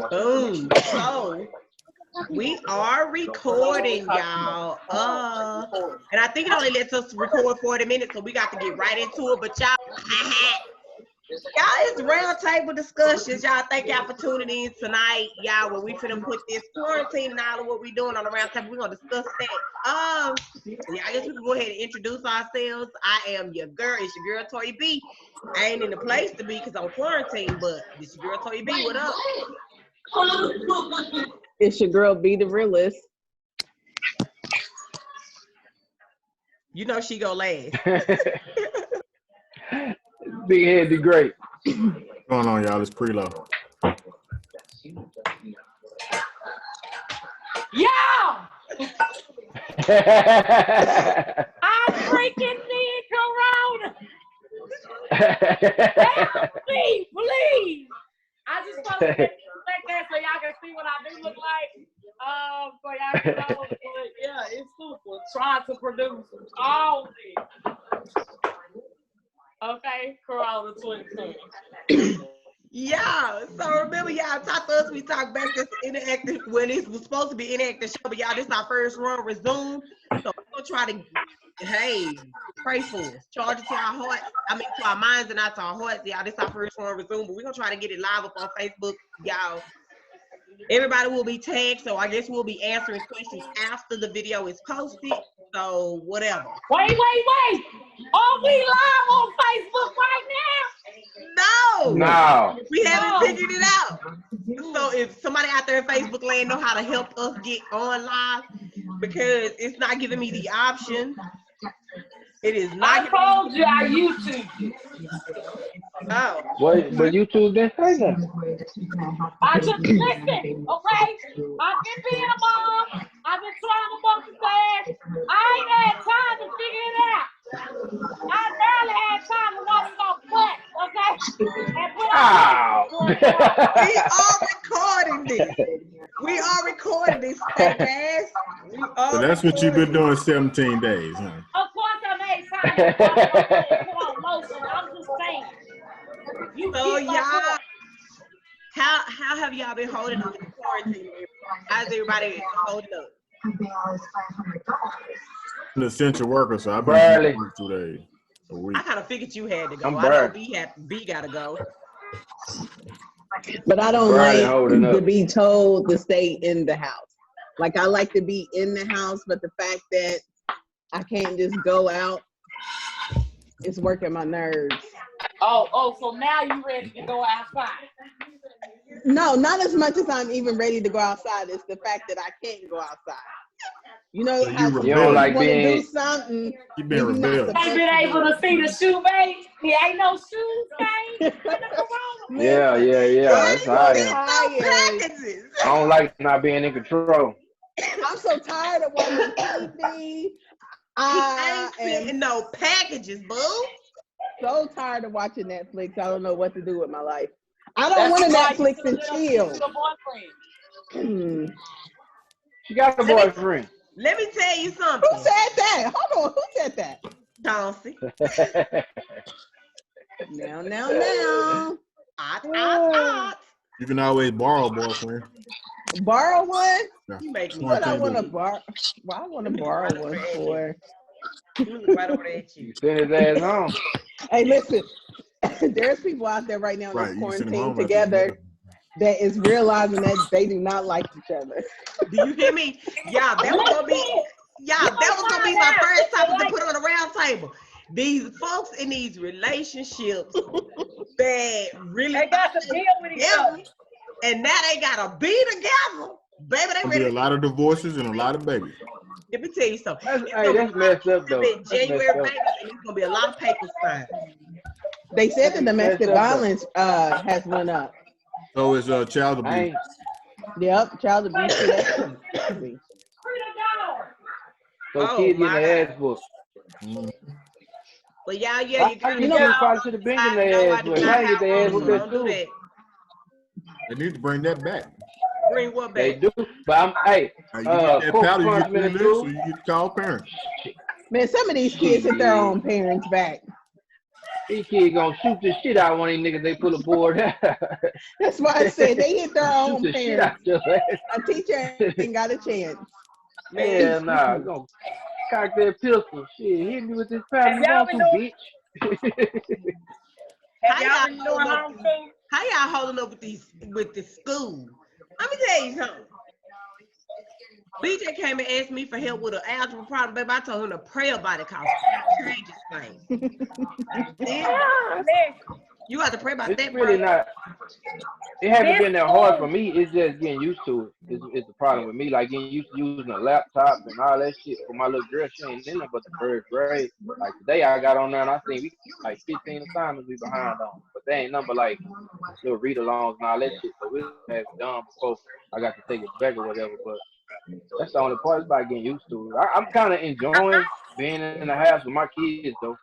Boom. So we are recording, y'all. And I think it only lets us record 40 minutes, so we got to get right into it. But y'all, it's round table discussions. Y'all, thank y'all for tuning in tonight. Y'all, when we finna put this quarantine and all of what we doing on the round table, we're gonna discuss that. Yeah, I guess we can go ahead and introduce ourselves. I am your girl. It's your girl Toy B. I ain't in the place to be because I'm quarantined, but it's your girl Toy B. What up? It's your girl B the realist. You know she go last. Big Head the Great. What's going on, y'all? It's Prelo. Yeah! I'm freaking seeing Corona. Help me, please. I just want to get like that so y'all can see what I do look like. So y'all can know. But yeah, it's super. Trying to produce all this. Okay, Corona 2020. Yeah, so remember y'all talk to us, we talk back this interactive when it was supposed to be interactive show, but y'all, this our first run resume. So we're gonna try to pray for us. Charge it to our heart. To our minds and not to our hearts. Y'all, this our first run resume, but we're gonna try to get it live up on Facebook, y'all. Everybody will be tagged, so I guess we'll be answering questions after the video is posted. So whatever. Wait. Are we live on Facebook right now? No. We haven't figured it out. So if somebody out there in Facebook land know how to help us get on live, because it's not giving me the option. It is not. I told you I YouTube. Oh. But YouTube didn't say that. I just listen, okay? I've been being a mom. I've been trying to multitask. I ain't had time to figure it out. I barely had time to watch my butt, okay? And put We are recording this. We are recording this, guys. So that's what you've been doing 17 days, huh? Of course I made time to put on motion. I'm just saying. So y'all, how have y'all been holding up in the quarantine? How's everybody holding up? I'm an essential worker, so I've been working 2 days a week. I kind of figured you had to go. I'm I know B gotta go. But I don't like to be told to stay in the house. Like I like to be in the house, but the fact that I can't just go out, it's working my nerves. Oh, so now you ready to go outside? No, not as much as I'm even ready to go outside. It's the fact that I can't go outside. You know So how you don't like want to being, do something. You've been rebellious. Ain't been able to see the shoe, babe. He ain't no shoes, babe. yeah. That's how I am. Packages. I don't like not being in control. I'm so tired of watching TV. I ain't sending no packages, boo. So tired of watching Netflix. I don't know what to do with my life. I don't want to Netflix and chill. You got a boyfriend. Let me tell you something. Who said that? Hold on. Who said that? Chauncey. Now. You can always borrow a boyfriend. Borrow one? Yeah. You make me. What I want to borrow? Well, I want to borrow one for. Right over there at you. Send his ass home. Hey, listen. There's people out there right now in this quarantine together that is realizing that they do not like each other. Do you hear me? Yeah, that was gonna be my first topic to put on the round table. These folks in these relationships that really got to deal with each other, and now they gotta be together. Baby, they ready. A lot of divorces and a lot of babies. Let me tell you something. That's messed up, though. January babies, and it's gonna be a lot of papers signed. They said the domestic violence has went up. So it's child abuse. Yep, child abuse. So kids getting their ass whooped. But y'all, yeah, you probably should have been getting their ass whooped. Now get their ass whooped at school. They need to bring that back. Bring what back? They do, but you get that powder, you get through this, so you get to call parents. Man, some of these kids hit their own parents back. These kids gonna shoot the shit out of one of these niggas. They pull a board. That's why I said they hit their Shoot own the shit out parents. your ass. A teacher ain't got a chance. Hell nah, gonna cock that pistol. Shit, hit me with this pattern. You want some bitch? Have y'all been doing homeschool? How y'all holding up with the school? Let me tell you something. BJ came and asked me for help with an algebra problem, baby. I told him to pray about it, cause it changes things. You got to pray about It's that. really bro. not. It hasn't been that hard for me. It's just getting used to it. It's the problem with me. Like getting used to using a laptop and all that shit. For my little girl, she ain't in there but the first grade. Like today, I got on there and I think we like 15 assignments we behind on. But they ain't number like little read-alongs and all that shit. So we have done before I got to take it back or whatever. But that's the only part. It's about getting used to it. I'm kind of enjoying being in the house with my kids though.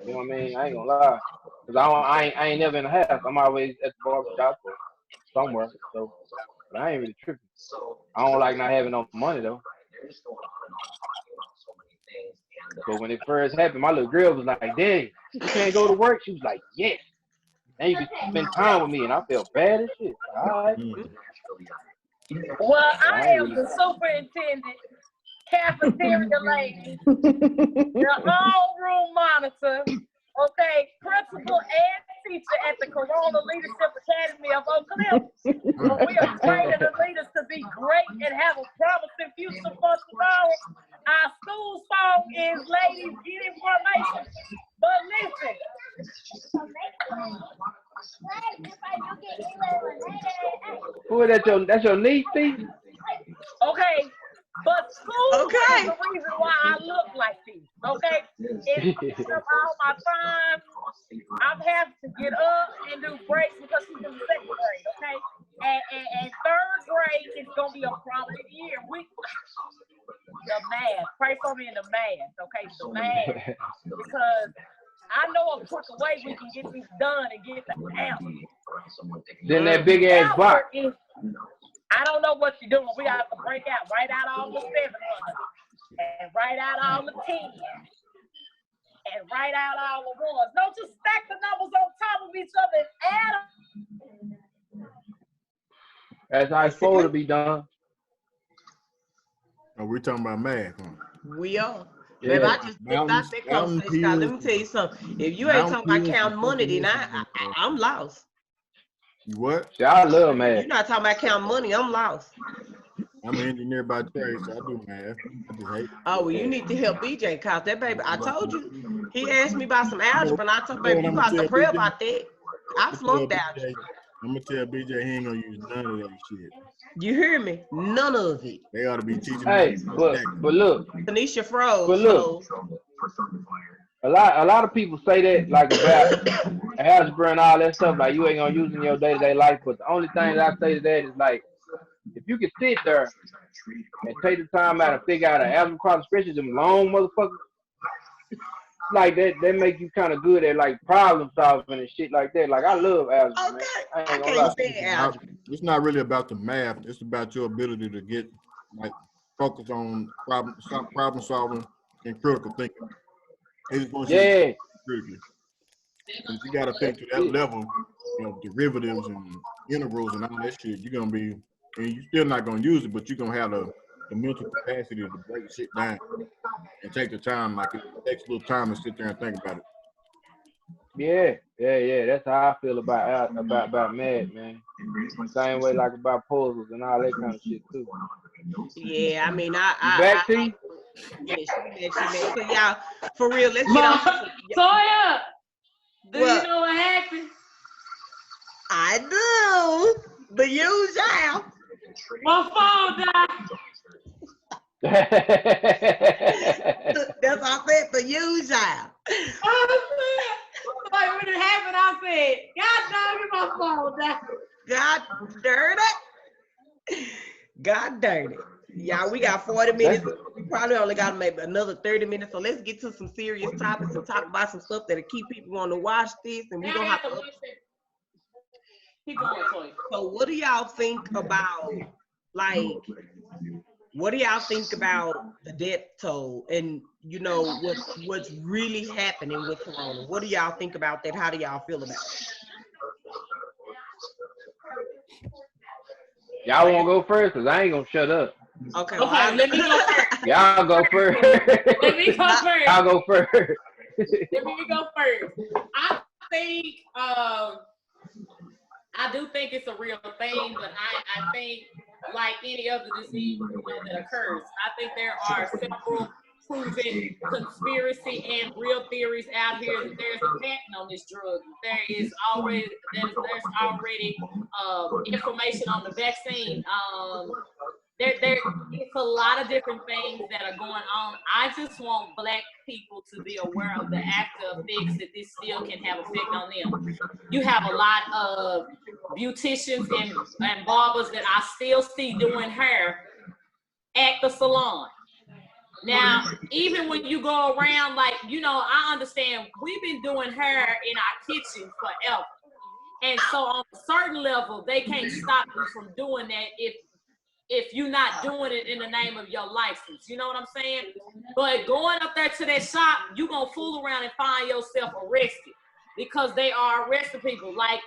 You know what I mean? I ain't gonna lie. Cause I ain't never in the house. I'm always at the barbershop or somewhere. So, but I ain't really tripping. I don't like not having no money though. But when it first happened, my little girl was like, "Daddy, you can't go to work." She was like, "Yes." And you can spend time with me, and I felt bad as shit. All right. Well, I am the superintendent, cafeteria lady, the all-room monitor, okay, principal and teacher at the Corona Leadership Academy of Oak Cliff. We are training the leaders to be great and have a promising future for tomorrow. Our school song is "Ladies Get Information." But listen. Who is that? That's your niece, Steve? Okay, but school Okay. is the reason why I look like this. Okay, it's taking up all my time. I'm having to get up and do breaks because she's in the second grade. Okay, and third grade is gonna be a prominent year. The math. Pray for me in the math. Okay, the math because I know a quicker way we can get this done and get the answer. Then that big ass box. I don't know what you're doing. We have to break out, write out all the 700, and write out all the 10, and write out all the ones. Don't just stack the numbers on top of each other and add them. That's how it's supposed to be done. Oh, we're talking about math, huh? We are. Yeah. Baby, I just stepped out that conversation. Let me tell you something. If you ain't talking about counting money, then I'm lost. You what? See, I love math. You're not talking about counting money, I'm lost. I'm an engineer by trade, so I do math. I just hate. Oh, well, you need to help BJ, cause that baby, I told you, he asked me about some algebra, and I told baby, you got to pray about that. I flunked algebra. I'm gonna tell BJ he ain't gonna use none of that shit. You hear me? None of it. They ought to be teaching. Hey, but look, Tanisha froze. but look, a lot of people say that like about algebra and all that stuff, like you ain't gonna use it in your day-to-day life. But the only thing that I say to that is like, if you can sit there and take the time out and figure out an algebra problem, especially them long motherfuckers, like that make you kind of good at like problem solving and shit like that. Like I love algebra. Okay, Man. I ain't gonna can't lie. stand algebra. It's not really about the math. It's about your ability to get like focus on problem solving and critical thinking. Yeah. Critically. If you got to think to that level, you know, derivatives and integrals and all that shit, you're gonna be, and you're still not gonna use it, but you're gonna have the mental capacity to break shit down and take the time. Like it takes a little time to sit there and think about it. Yeah. That's how I feel about math, man. Same way like about puzzles and all that kind of shit too. Yeah, I mean, Back to you? Yeah, she mad. So y'all, for real, let's get off. Toya, do What? you know what happened? I do. The usual. My phone died. That's what I said. The usual. Like when it happened, I said, God damn it, my phone died. God darn it. God darn it. Y'all, we got 40 minutes. We probably only got maybe another 30 minutes. So let's get to some serious topics and talk about some stuff that'll keep people wanting to watch this. And we don't have to. Keep going, Toya. So what do y'all think about, like, what do y'all think about the death toll? And you know, what's really happening with Corona. What do y'all think about that? How do y'all feel about it? Y'all want to go first? Because I ain't going to shut up. Okay, Okay, let me go first. Y'all go first. Let me go first. Y'all go first. Let me go first. I think, I do think it's a real thing, but I think, like any other disease, you know, that occurs, I think there are several proven conspiracy and real theories out here that there's a patent on this drug. There's already information on the vaccine. It's a lot of different things that are going on. I just want Black people to be aware of the after effects that this still can have effect on them. You have a lot of beauticians and barbers that I still see doing hair at the salon. Now, even when you go around, like, you know, I understand we've been doing hair in our kitchen forever. And so on a certain level, they can't stop you from doing that if you're not doing it in the name of your license. You know what I'm saying? But going up there to that shop, you're going to fool around and find yourself arrested because they are arresting people. Like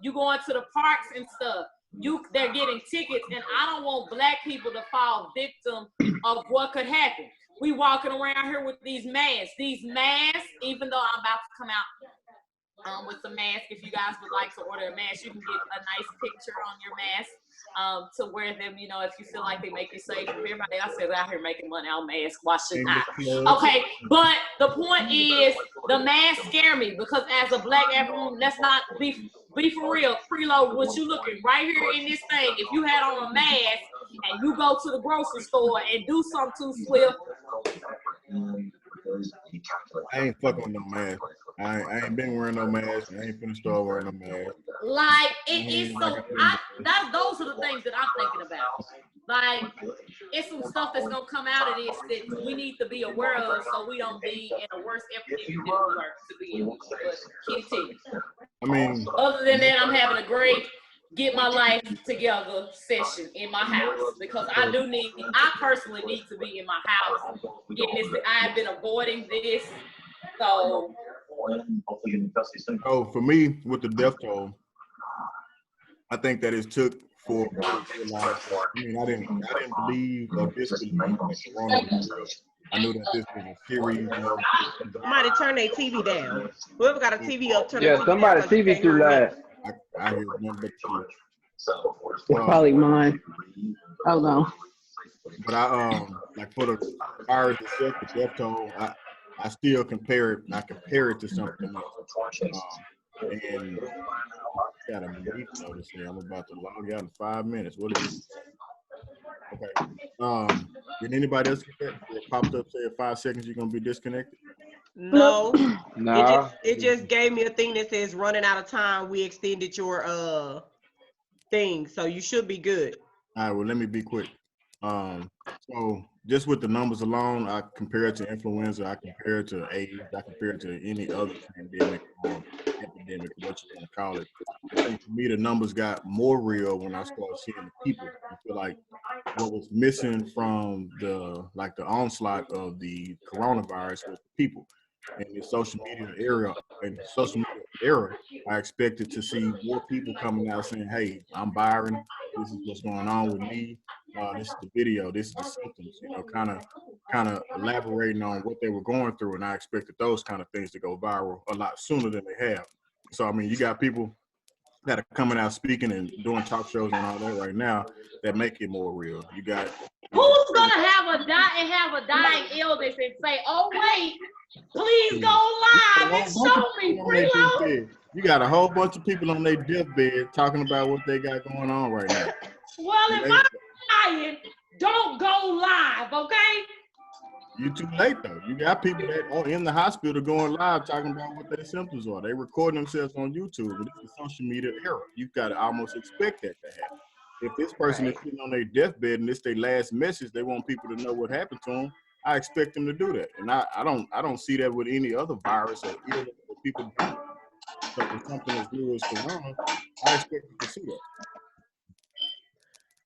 you going to the parks and stuff. They're getting tickets, and I don't want Black people to fall victim of what could happen. We walking around here with these masks. Even though I'm about to come out with some masks, if you guys would like to order a mask, you can get a nice picture on your mask to wear them, you know, if you feel like they make you safe. Everybody else is out here making money on masks, why should not? Okay, but the point is, the masks scare me because as a Black African, let's not be for real. Preload, what you looking right here in this thing, if you had on a mask and you go to the grocery store and do something too swift. I ain't fucking with no mask. I ain't been wearing no mask. I ain't finna start wearing no mask. Like, it is so, those are the things that I'm thinking about. Like, it's some stuff that's gonna come out of this that we need to be aware of so we don't be in a worse epidemic than we were to be in. But continue. I mean, other than that, I'm having a great get my life together session in my house because I personally need to be in my house. Getting this, I've been avoiding this, so. Oh, for me, with the death toll, I think that it took for I mean, I didn't believe or disbelieve that Corona was real. I knew that this was a series. Somebody turn their TV down. Whoever got a TV up, turn yeah, the TV somebody down. TV too loud. I hear nothing but TV. It's probably mine. Oh no. But I like for the virus itself, the death toll, I still compare it. I compare it to something else. And got a meeting notice here. I'm about to log out in 5 minutes. What is it? Okay. Did anybody else get that? It popped up, say in 5 seconds you're gonna be disconnected. No. Nah. It just gave me a thing that says running out of time. We extended your thing, so you should be good. All right. Well, let me be quick. So just with the numbers alone, I compare it to influenza, I compare it to AIDS, I compare it to any other pandemic or epidemic, what you want to call it. I think for me, the numbers got more real when I started seeing the people. I feel like what was missing from the onslaught of the coronavirus was the people. In the social media era, I expected to see more people coming out saying, "Hey, I'm Byron. This is what's going on with me. This is the video. This is the symptoms." You know, kind of elaborating on what they were going through, and I expected those kind of things to go viral a lot sooner than they have. So, I mean, you got people that are coming out speaking and doing talk shows and all that right now that make it more real. You got who's gonna have a dying illness and say, "Oh wait, please go live and show me, Preload." You got a whole bunch of people on their deathbed talking about what they got going on right now. Well, if I'm dying, don't go live, okay? You too late though. You got people that are in the hospital going live talking about what their symptoms are. They recording themselves on YouTube. But it's a social media era. You've got to almost expect that to happen. If this person is sitting on their deathbed and it's their last message, they want people to know what happened to them. I expect them to do that, and I don't see that with any other virus or illness that people do. So with something as new as corona, I expect you to see that.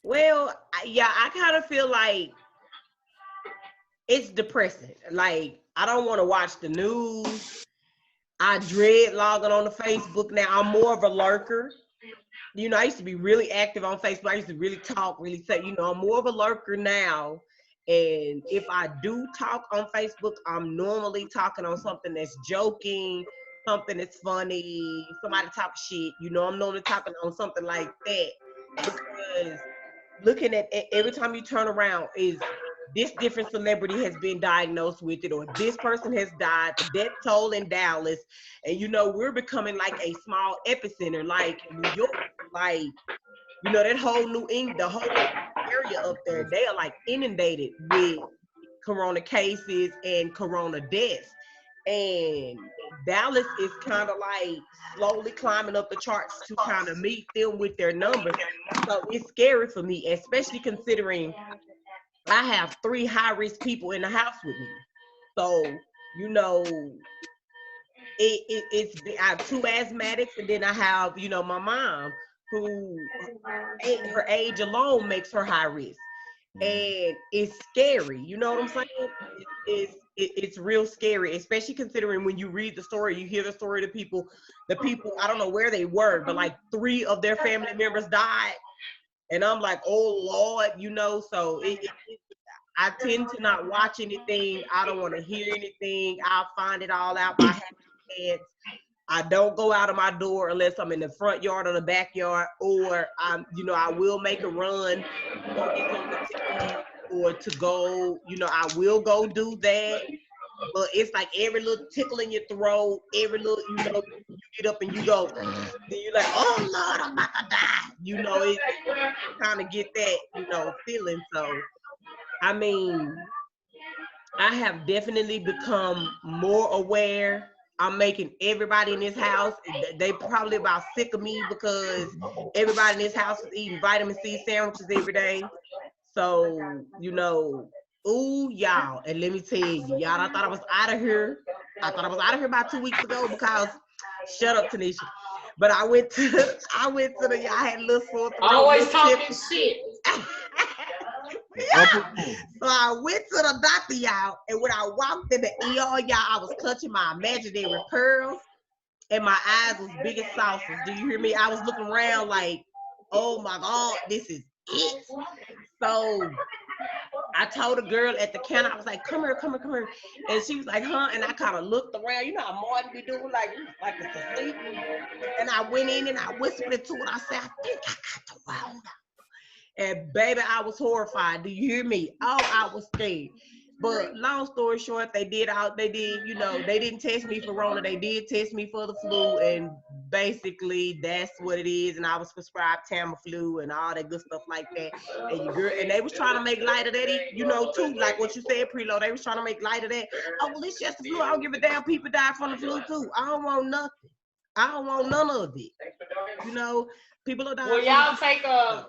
Well, yeah, I kind of feel like it's depressing. Like, I don't want to watch the news. I dread logging on to Facebook now. I'm more of a lurker. You know, I used to be really active on Facebook. I used to really talk, really say, you know, I'm more of a lurker now. And if I do talk on Facebook, I'm normally talking on something that's joking, something that's funny, somebody talk shit. You know, I'm normally talking on something like that. Because looking at every time you turn around is this different celebrity has been diagnosed with it, or this person has died, the death toll in Dallas. And, you know, we're becoming like a small epicenter, like New York, like, you know, that whole New England, the whole area up there, they are like inundated with corona cases and corona deaths. And Dallas is kind of like slowly climbing up the charts to kind of meet them with their numbers. So it's scary for me, especially considering I have 3 high-risk people in the house with me. So, you know, it's I have 2 asthmatics, and then I have, you know, my mom, who her age alone makes her high risk. And it's scary. You know what I'm saying? It's real scary, especially considering when you read the story, you hear the story of the people, I don't know where they were, but like 3 of their family members died. And I'm like, oh Lord, you know, so I tend to not watch anything. I don't want to hear anything. I'll find it all out by having. I don't go out of my door unless I'm in the front yard or the backyard, or you know, I will make a run or to go, you know, I will go do that. But it's like every little tickle in your throat, every little, you know, you get up and you go, then you're like, oh Lord, I'm about to die. You know, it kind of get that, you know, feeling. So, I mean, I have definitely become more aware. I'm making everybody in this house, they probably about sick of me because everybody in this house is eating vitamin C sandwiches every day. So, you know, ooh, y'all, and let me tell you, y'all, I thought I was out of here. I thought I was out of here about 2 weeks ago because, shut up, Tanisha. But I went to the, y'all had a little sore throat. Always talking shit. Yeah. So I went to the doctor, y'all, and when I walked in the ER, y'all, I was clutching my imaginary pearls, and my eyes was big as saucers. Do you hear me? I was looking around like, oh my God, this is it. So I told a girl at the counter, I was like, come here. And she was like, huh? And I kind of looked around. You know how Martin be doing, like it's asleep. And I went in and I whispered it to her. I said, I think I got the corona. And baby, I was horrified. Do you hear me? Oh, I was scared. But long story short, they did, you know, they didn't test me for Rona. They did test me for the flu. And basically that's what it is. And I was prescribed Tamiflu and all that good stuff like that. And they was trying to make light of that, you know, too. Like what you said, Preload, they was trying to make light of that. Oh, well, it's just the flu. I don't give a damn. People die from the flu too. I don't want nothing. I don't want none of it. You know, people are dying. Will y'all take a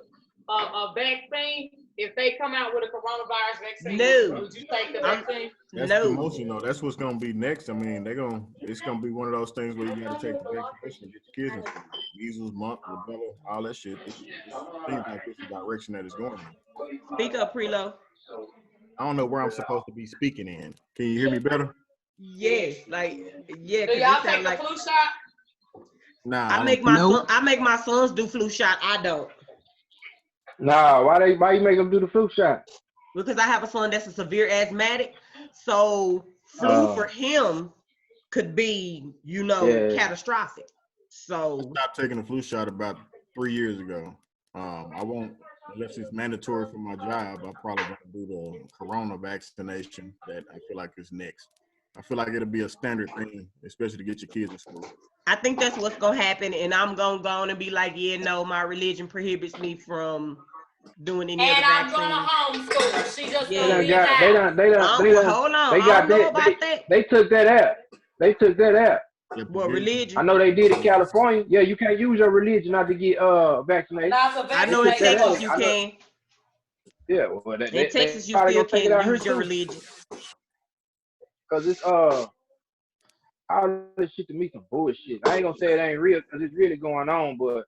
vaccine if they come out with a coronavirus vaccine? No. Would you take the vaccine? That's no. promotion, though. That's what's gonna be next. I mean, it's gonna be one of those things where you gotta take the vaccination, get your kids in school. Measles, mumps, rubella, all that shit. It seems like it's the direction that it's going in. Speak up, Preload. I don't know where I'm supposed to be speaking in. Can you hear me better? Yes, like yeah. Do y'all take the flu shot? Nah, I make my sons do flu shot. I don't. Nah, why you make them do the flu shot? Because I have a son that's a severe asthmatic, so flu for him could be, you know, catastrophic. So I stopped taking the flu shot about 3 years ago. I won't, unless it's mandatory for my job, I probably won't do the corona vaccination that I feel like is next. I feel like it'll be a standard thing, especially to get your kids in school. I think that's what's gonna happen, and I'm gonna go on and be like, yeah, no, my religion prohibits me from doing any other vaccine. And I'm gonna homeschool. She just They took that out. They took that out. What religion? I know they did in California. Yeah, you can't use your religion not to get vaccinated. I know in Texas you can. Yeah, well, in Texas you still can't use your religion. Cause it's all this shit to me some bullshit. I ain't gonna say it ain't real because it's really going on, but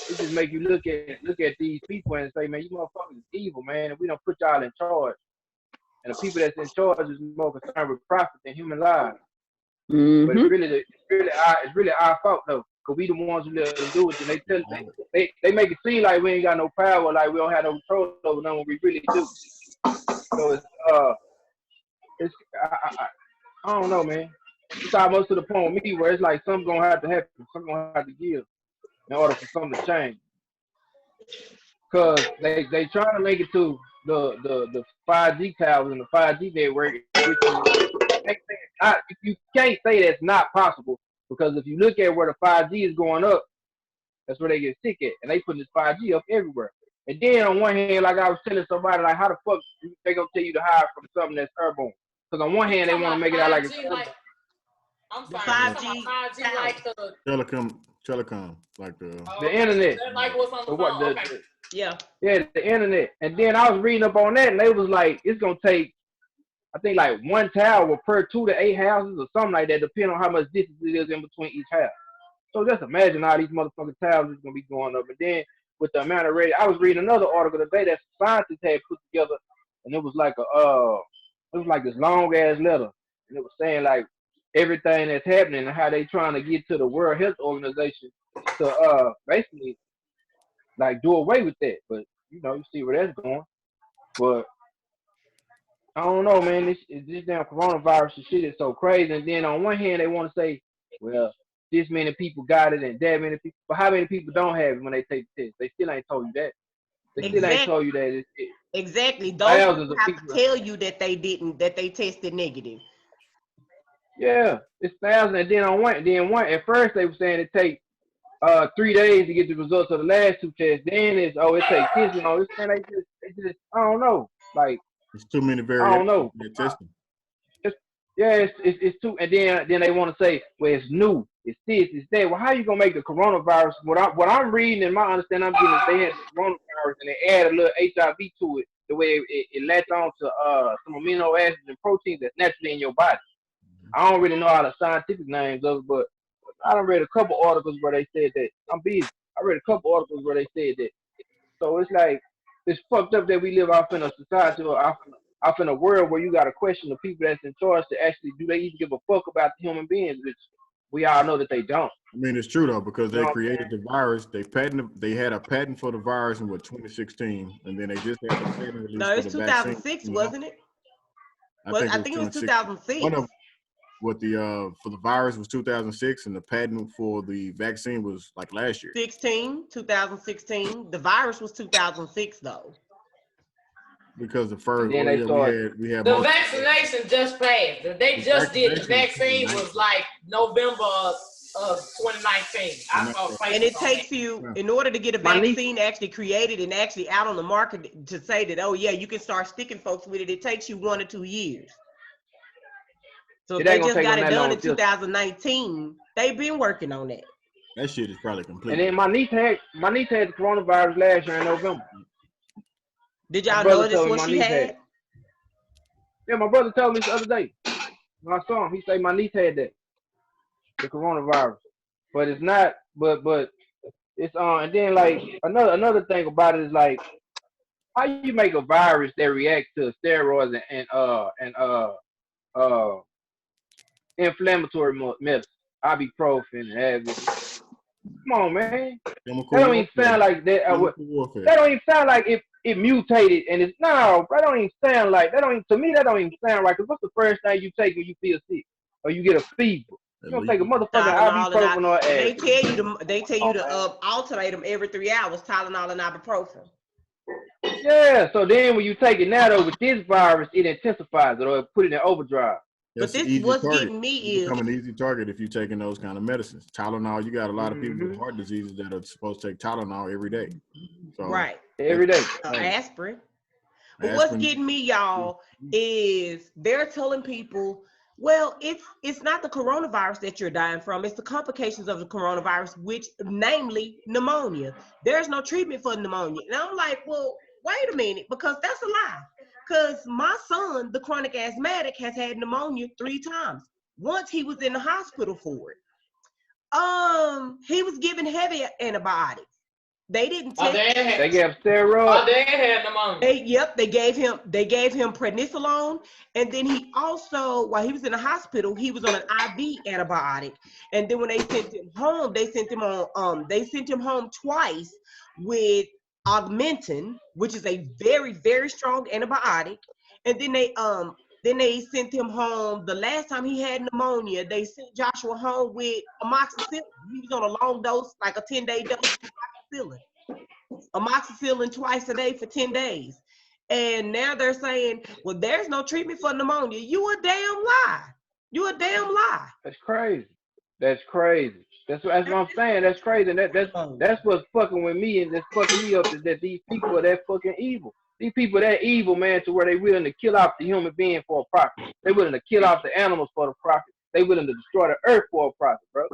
it just make you look at these people and say, man, you motherfuckers is evil, man, and we don't put y'all in charge. and the people that's in charge is more concerned with profit than human lives. Mm-hmm. But it's really our fault though, cause we the ones who let them do it. And they make it seem like we ain't got no power, like we don't have no control over them when we really do. So I don't know, man. It's almost to the point with me where it's like something's gonna have to happen, something's gonna have to give in order for something to change. Cause they trying to link it to the 5G towers and the 5G network. You can't say that's not possible, because if you look at where the 5G is going up, that's where they get sick at, and they put this 5G up everywhere. And then on one hand, like I was telling somebody, like how the fuck they gonna tell you to hide from something that's airborne? Because on one hand they want to make it out like it's like, I'm sorry, 5G, 5G like the telecom, like the internet. Like what's on the phone. Yeah, the internet. And then I was reading up on that, and they was like, it's gonna take, I think, like 1 tower per 2 to 8 houses or something like that, depending on how much distance it is in between each house. So just imagine how these motherfucking towers is gonna be going up. And then with the amount of radio, I was reading another article today that scientists had put together, and it was like this long ass letter, and it was saying like everything that's happening and how they trying to get to the World Health Organization to basically like do away with that. But you know, you see where that's going. But I don't know, man. This damn coronavirus shit is so crazy. And then on one hand, they want to say, well, this many people got it and that many people. But how many people don't have it when they take the test? They still ain't told you that. They still ain't told you that. Exactly. Those people have to tell you that they didn't, that they tested negative. Yeah, it's thousands. And then at first they were saying it take 3 days to get the results of the last 2 tests. Then it takes this, you know. They just I don't know. Like, it's too many variables. I don't know. Testing. It's too, and then they want to say, well, it's new, it's this, it's that. Well, how you gonna make the coronavirus? What I'm reading and my understanding, I'm getting is they had the coronavirus and they add a little HIV to it, the way it latch on to some amino acids and proteins that's naturally in your body. I don't really know all the scientific names of it, but I done read a couple articles where they said that. I'm busy. I read a couple articles where they said that. So it's like, it's fucked up that we live off in a society or off in a world where you got to question the people that's in charge to actually, do they even give a fuck about the human beings, which we all know that they don't. I mean, it's true though, because they created the virus. They had a patent for the virus in 2016, and then they just had a patent release. No, it's 2006, wasn't it? I think it was 2006. One of what for the virus was 2006, and the patent for the vaccine was like last year. 2016. The virus was 2006 though. Because the first we had the vaccination just passed. They just did the vaccine was like November of 2019. And it takes you, in order to get a vaccine actually created and actually out on the market to say that, oh yeah, you can start sticking folks with it, it takes you 1 or 2 years. So if they just got it done in 2019, they've been working on that. That shit is probably complete. And then my niece had the coronavirus last year in November. Did y'all know this what she had? Yeah, my brother told me the other day. When I saw him, he said my niece had that, the coronavirus. But it's not. But it's and then like another thing about it is like, how you make a virus that reacts to steroids and inflammatory medicine, ibuprofen, and Advil. Come on, man. That don't even sound like that. That don't even sound like it mutated and it's that don't even sound like that. To me, that don't even sound right. Cause what's the first thing you take when you feel sick or you get a fever? You don't take a motherfucking ibuprofen or Advil. They tell you to alternate them every 3 hours, Tylenol and ibuprofen. Yeah. So then when you take it now though with this virus, it intensifies it or it put it in overdrive. But this what's getting me is become an easy target if you're taking those kind of medicines. Tylenol, you got a lot of people with heart diseases that are supposed to take Tylenol every day. So, right. Every day. Aspirin. But what's getting me, y'all, is they're telling people, well, it's not the coronavirus that you're dying from. It's the complications of the coronavirus, which namely pneumonia. There's no treatment for pneumonia. And I'm like, well, wait a minute, because that's a lie. Because my son, the chronic asthmatic, has had pneumonia 3 times. Once he was in the hospital for it. He was given heavy antibiotics. They didn't My test. dad had. They gave steroids. My dad had pneumonia. They gave him prednisolone, and then he also, while he was in the hospital, he was on an IV antibiotic. And then when they sent him home, they sent him home twice with Augmentin, which is a very, very strong antibiotic. And then they sent him home. The last time he had pneumonia, they sent Joshua home with amoxicillin. He was on a long dose, like a 10-day dose of amoxicillin. Amoxicillin twice a day for 10 days. And now they're saying, well, there's no treatment for pneumonia. You a damn lie. You a damn lie. That's crazy. That's crazy. That's what I'm saying. That's crazy. And that's what's fucking with me, and that's fucking me up, is that these people are that fucking evil. These people that evil, man, to where they willing to kill off the human being for a profit. They willing to kill off the animals for the profit. They willing to destroy the earth for a profit, bro.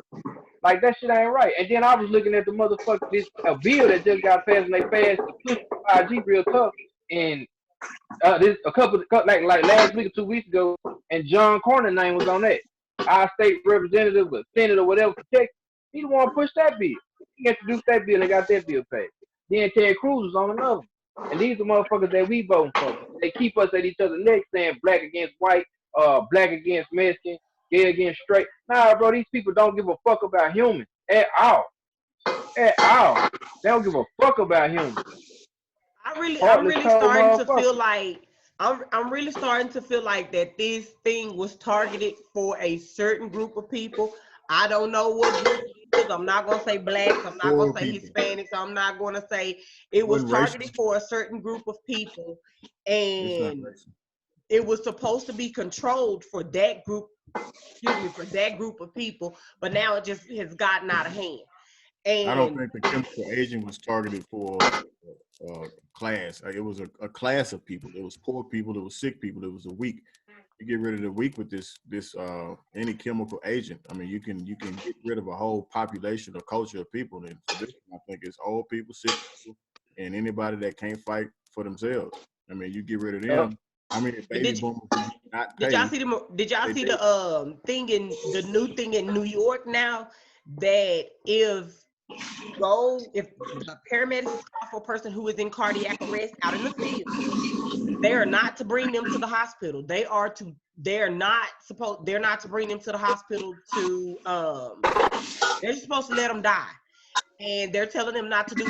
Like, that shit ain't right. And then I was looking at the motherfucker, a bill that just got passed, and they passed the push 5G real tough. And this like last week or 2 weeks ago, and John Cornyn's name was on that. Our state representative, or senator, or whatever, for Texas. He the one pushed that bill. He introduced that bill and got that bill passed. Then Ted Cruz was on another. And these are motherfuckers that we voting for. They keep us at each other's necks saying black against white, black against Mexican, gay against straight. Nah, bro, these people don't give a fuck about humans at all. At all. They don't give a fuck about humans. I'm really starting to feel like I'm really starting to feel like that this thing was targeted for a certain group of people. I don't know what group it is. I'm not gonna say blacks. I'm not gonna say Hispanics. I'm not gonna say it was targeted for a certain group of people, and it was supposed to be controlled for that group. Excuse me, for that group of people. But now it just has gotten out of hand. And I don't think the chemical agent was targeted for class. Like, it was a class of people. There was poor people. There was sick people. There was the weak. You get rid of the weak with this any chemical agent. I mean, you can get rid of a whole population or culture of people. And so this, I think, it's old people, sick people, and anybody that can't fight for themselves. I mean, you get rid of them. I mean, baby boomers not paid. Did y'all see the thing in the new thing in New York now, that if the paramedics call for a person who is in cardiac arrest out in the field, they are not to bring them to the hospital. They're not to bring them to the hospital they're supposed to let them die. And they're telling them not to do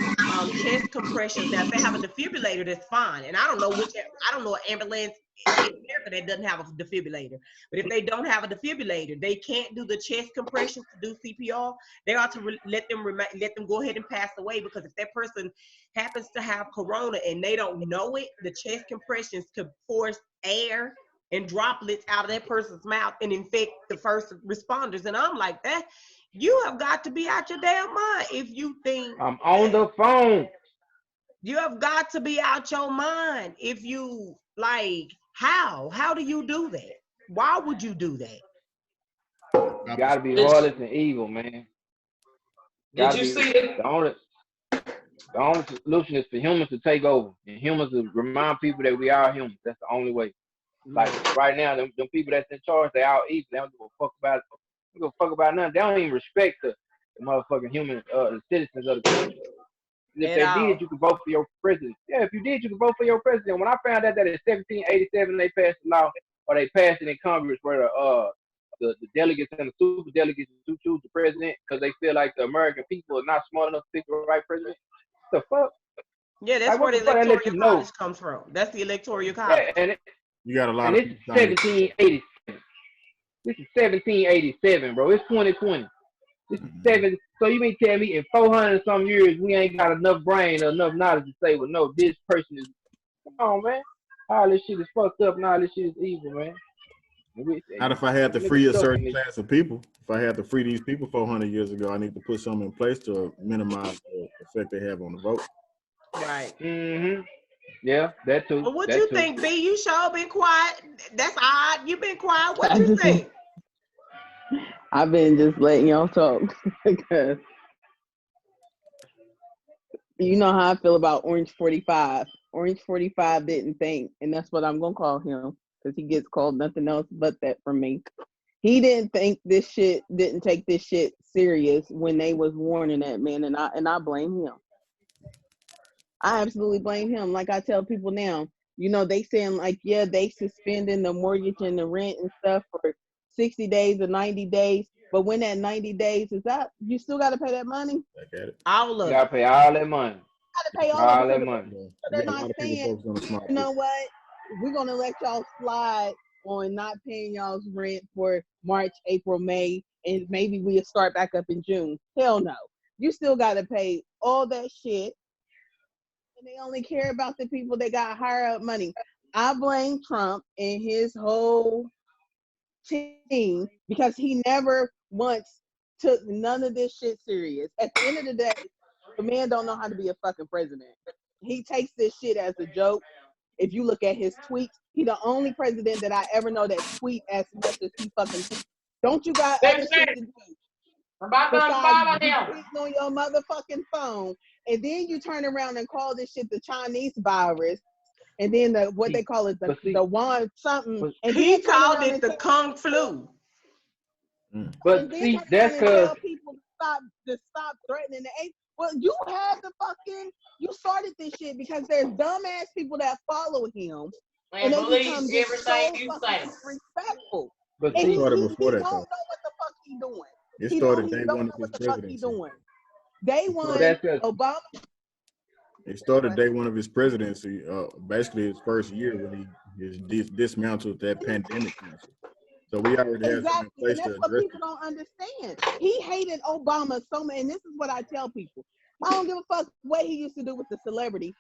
chest compressions. Now, if they have a defibrillator, that's fine. And I don't know an ambulance in America that doesn't have a defibrillator. But if they don't have a defibrillator, they can't do the chest compressions to do CPR. They ought to let them go ahead and pass away, because if that person happens to have corona and they don't know it, the chest compressions could force air and droplets out of that person's mouth and infect the first responders. And I'm like, that. You have got to be out your damn mind if you think I'm on the phone. You have got to be out your mind if you how do you do that? Why would you do that? You gotta be heartless and evil, man. Did you see it? The only solution is for humans to take over, and humans to remind people that we are humans. That's the only way. Like right now, them people that's in charge, they all evil. They don't give a fuck about it. They don't give a fuck about nothing. They don't even respect the motherfucking human, the citizens of the country. If they did, you could vote for your president. Yeah, if you did, you could vote for your president. When I found out that in 1787 they passed the law, or they passed it in Congress, where the delegates and the super delegates to choose the president because they feel like the American people are not smart enough to pick the right president. What the fuck? Yeah, that's where the electoral college comes from. That's the electoral college. Yeah, and you got a lot of. This is 1787. This is 1787, bro. It's 2020. This is 7. So you may tell me in 400 some years we ain't got enough brain or enough knowledge to say, well, no, this person is. Come on, man. All this shit is fucked up, and all this shit is evil, man. Not if I had to free a certain class of people. If I had to free these people 400 years ago, I need to put something in place to minimize the effect they have on the vote. Right. Mm-hmm. Yeah, that too. Well, what you think, B? You sure been quiet. That's odd. You been quiet. What you think? I've been just letting y'all talk because you know how I feel about Orange 45. Orange 45 didn't think, and that's what I'm gonna call him because he gets called nothing else but that from me. He didn't think this shit, didn't take this shit serious when they was warning that man, and I blame him. I absolutely blame him. Like I tell people now, you know, they saying like, yeah, they suspending the mortgage and the rent and stuff for 60 days or 90 days. But when that 90 days is up, you still got to pay that money. I got it. All of You it. gotta pay all that money. Got to pay all All of that it. money. So Yeah, they're a not lot of people saying, focus on the small you know people. what, we're going to let y'all slide on not paying y'all's rent for March, April, May, and maybe we'll start back up in June. Hell no. You still got to pay all that shit. And they only care about the people that got higher up money. I blame Trump and his whole team because he never once took none of this shit serious. At the end of the day, the man don't know how to be a fucking president. He takes this shit as a joke. If you look at his tweets, he the only president that I ever know that tweet as much as he fucking tweets. Don't you got other shit to do besides be tweeting on your motherfucking phone? And then you turn around and call this shit the Chinese virus, and then what they call it the one something. And He then called it the Kung Flu. But see, that's because tell people to stop threatening the AIDS. Well, you have you started this shit because there's dumbass people that follow him, and they become just so fucking disrespectful. But and see, he started before don't that, know though. what the fuck he doing. It He started don't day know one of what his the fuck he presidency. doing. Day one, that's just, Obama. It started day one of his presidency, basically his first year when he dismantled that pandemic council. So we already had something in place and that's to what address people don't understand. He hated Obama so much, and this is what I tell people. I don't give a fuck what he used to do with the celebrity.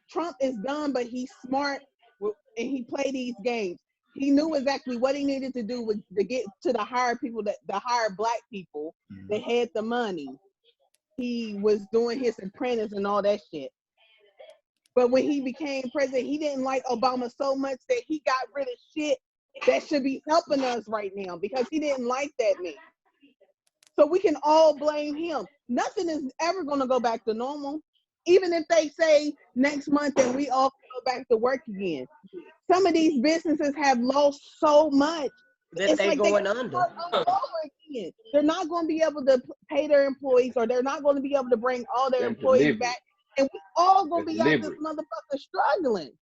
Trump is dumb, but he's smart, and he played these games. He knew exactly what he needed to do to get to the higher people, the higher black people that had the money. He was doing his apprentice and all that shit. But when he became president, he didn't like Obama so much that he got rid of shit that should be helping us right now because he didn't like that man. So we can all blame him. Nothing is ever going to go back to normal. Even if they say next month that we all go back to work again. Some of these businesses have lost so much that they're going under. Again. They're not going to be able to pay their employees, or they're not going to be able to bring all their employees back. And we all going to be out this motherfucker struggling.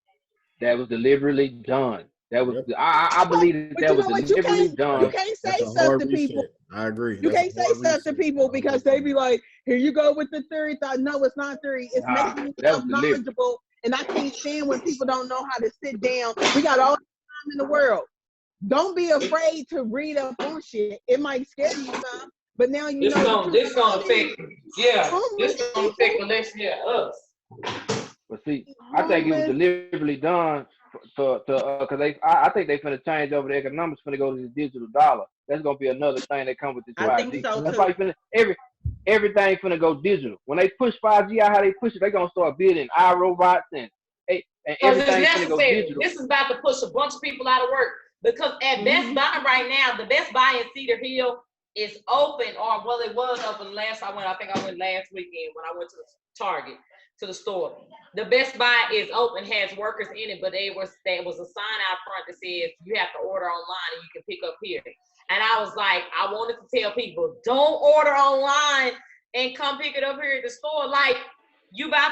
That was deliberately done. That was I believe that was deliberately done. You can't say stuff to people. I agree. You can't say stuff to people because they be like, here you go with the theory. No, it's not theory. It's making yourself knowledgeable. And I can't stand when people don't know how to sit down. We got all the time in the world. Don't be afraid to read up on shit. It might scare you some, but now you know. This gonna affect, this gonna affect us. But see, I think it was deliberately done because I think they finna change over the economics, finna go to the digital dollar. That's gonna be another thing that comes with this 5G. I think so That's too. why everything finna go digital. When they push 5G out, how they push it, they gonna start building iRobots and everything finna go digital. This is about to push a bunch of people out of work because at Best Buy right now, the Best Buy in Cedar Hill is open, or well, it was open last I went. I think I went last weekend when I went to the Target. To the store. The Best Buy is open, has workers in it, but there was a sign out front that says you have to order online and you can pick up here. And I was like, I wanted to tell people, don't order online and come pick it up here at the store. Like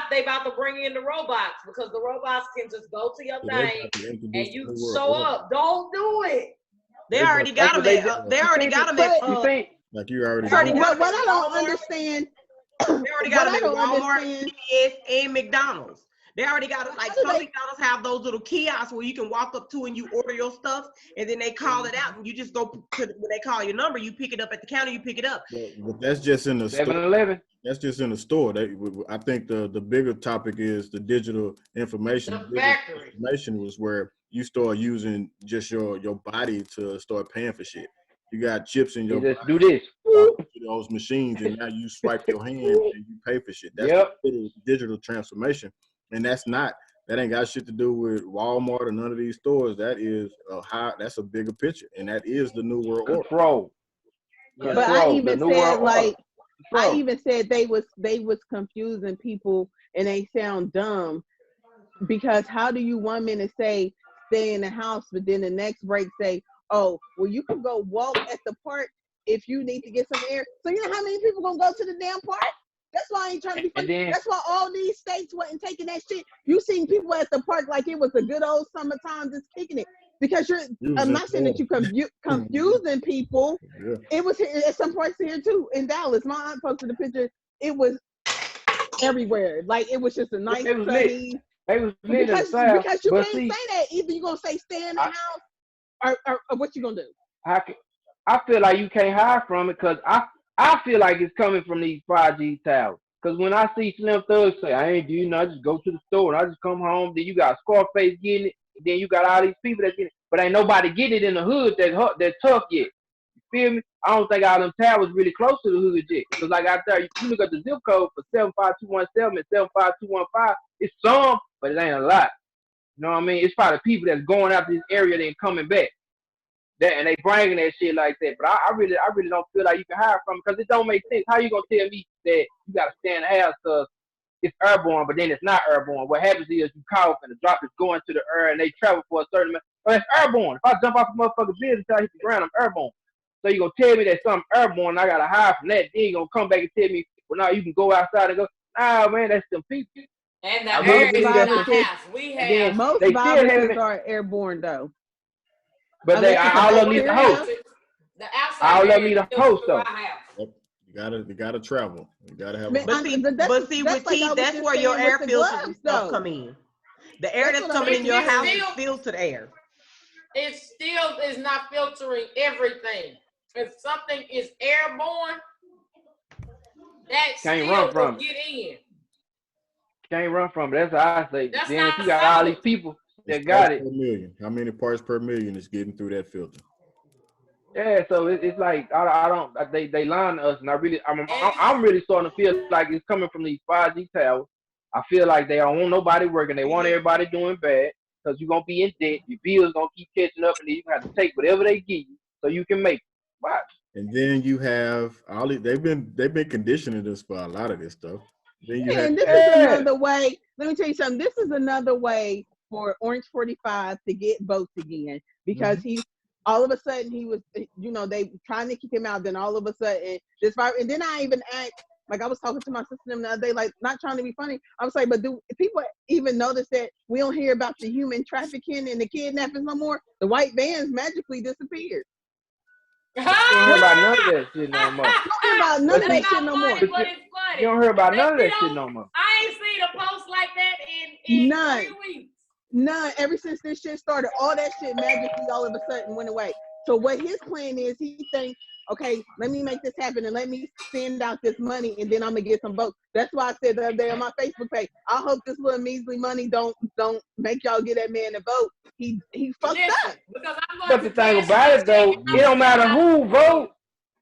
they about to bring in the robots because the robots can just go to your thing and you show up. Don't do it. They already got them. They already got them at. Like you already. What I don't understand. They already got them at Walmart, CVS, and McDonald's. They already got it. Like some McDonald's have those little kiosks where you can walk up to and you order your stuff, and then they call it out, and you just go to when they call your number, you pick it up at the counter, you pick it up. But that's just in the 7-Eleven. That's just in the store. I think the bigger topic is the digital information. The factory. Information was where you start using just your body to start paying for shit. You got chips in your just body. do this. Those machines, and now you swipe your hand and you pay for shit. That's the digital transformation, and that ain't got shit to do with Walmart or none of these stores. That is that's a bigger picture, and that is the new world order. Control. But I even said I even said they was confusing people, and they sound dumb because how do you 1 minute say stay in the house, but then the next break say, oh, well, you can go walk at the park if you need to get some air. So you know how many people gonna go to the damn park? That's why I ain't trying to be funny. then, That's why all these states wasn't taking that shit. You seen people at the park like it was a good old summertime just kicking it. Because I'm not saying that you confusing people. Yeah. It was at some parts here too in Dallas. My aunt posted a picture. It was everywhere. Like it was just a nice sunny. They was lit in the South. Because you can't say that. Either you're gonna say stay in the house or what you gonna do? I feel like you can't hide from it because I feel like it's coming from these 5G towers. Because when I see Slim Thug say, I ain't do nothing, I just go to the store and I just come home, then you got Scarface getting it, then you got all these people that get it, but ain't nobody getting it in the hood that's tough yet. You feel me? I don't think all them towers really close to the hood yet. Because like out there, you look at the zip code for 75217 and 75215, it's some, but it ain't a lot. You know what I mean? It's probably people that's going out this area then coming back. And they bringing that shit like that. But I really don't feel like you can hide from it because it don't make sense. How you gonna tell me that you gotta stay in the house because it's airborne, but then it's not airborne? What happens is you cough and the drop is going to the air and they travel for a certain amount. But it's airborne. If I jump off a motherfucking building until I hit the ground, I'm airborne. So you gonna tell me that something airborne, I gotta hide from that. Then you gonna come back and tell me, well, now you can go outside and go, nah, man, that's them people. And the air is in our house. We have most viruses are airborne though. But they all of them need to host. The outside all of them need a host though. You gotta travel. You gotta have. But see, with teeth, that's where your air filters and stuff come in. The air that's coming in your house is filtered air. It still is not filtering everything. If something is airborne, that can't run from get in. Can't run from it. That's how I say. Then if you got all these people that got it. Per million. How many parts per million is getting through that filter? Yeah, so it's like I don't they lying to us, and I'm really starting to feel like it's coming from these 5G towers. I feel like they don't want nobody working. They want everybody doing bad because you're gonna be in debt. Your bills gonna keep catching up, and then you have to take whatever they give you so you can make it. Watch. And then you have all they've been conditioning us for a lot of this stuff. Then you and this is another way. Let me tell you something. This is another way for Orange 45 to get votes again because he's all of a sudden he was, they trying to kick him out. Then all of a sudden and then I even asked, like I was talking to my sister the other day, like not trying to be funny. I was like, but do people even notice that we don't hear about the human trafficking and the kidnappings no more? The white vans magically disappeared. You don't hear about none of that shit no more. You don't hear about none of that shit no more. But it's funny. You don't hear about none of that shit no more. I ain't seen a post like that in 3 weeks. None. Ever since this shit started, all that shit magically all of a sudden went away. So what his plan is, he thinks, okay, let me make this happen and let me send out this money and then I'm gonna get some votes. That's why I said the other day on my Facebook page, I hope this little measly money don't make y'all get that man a vote. He fucked up. But the thing about it though, it don't matter who vote.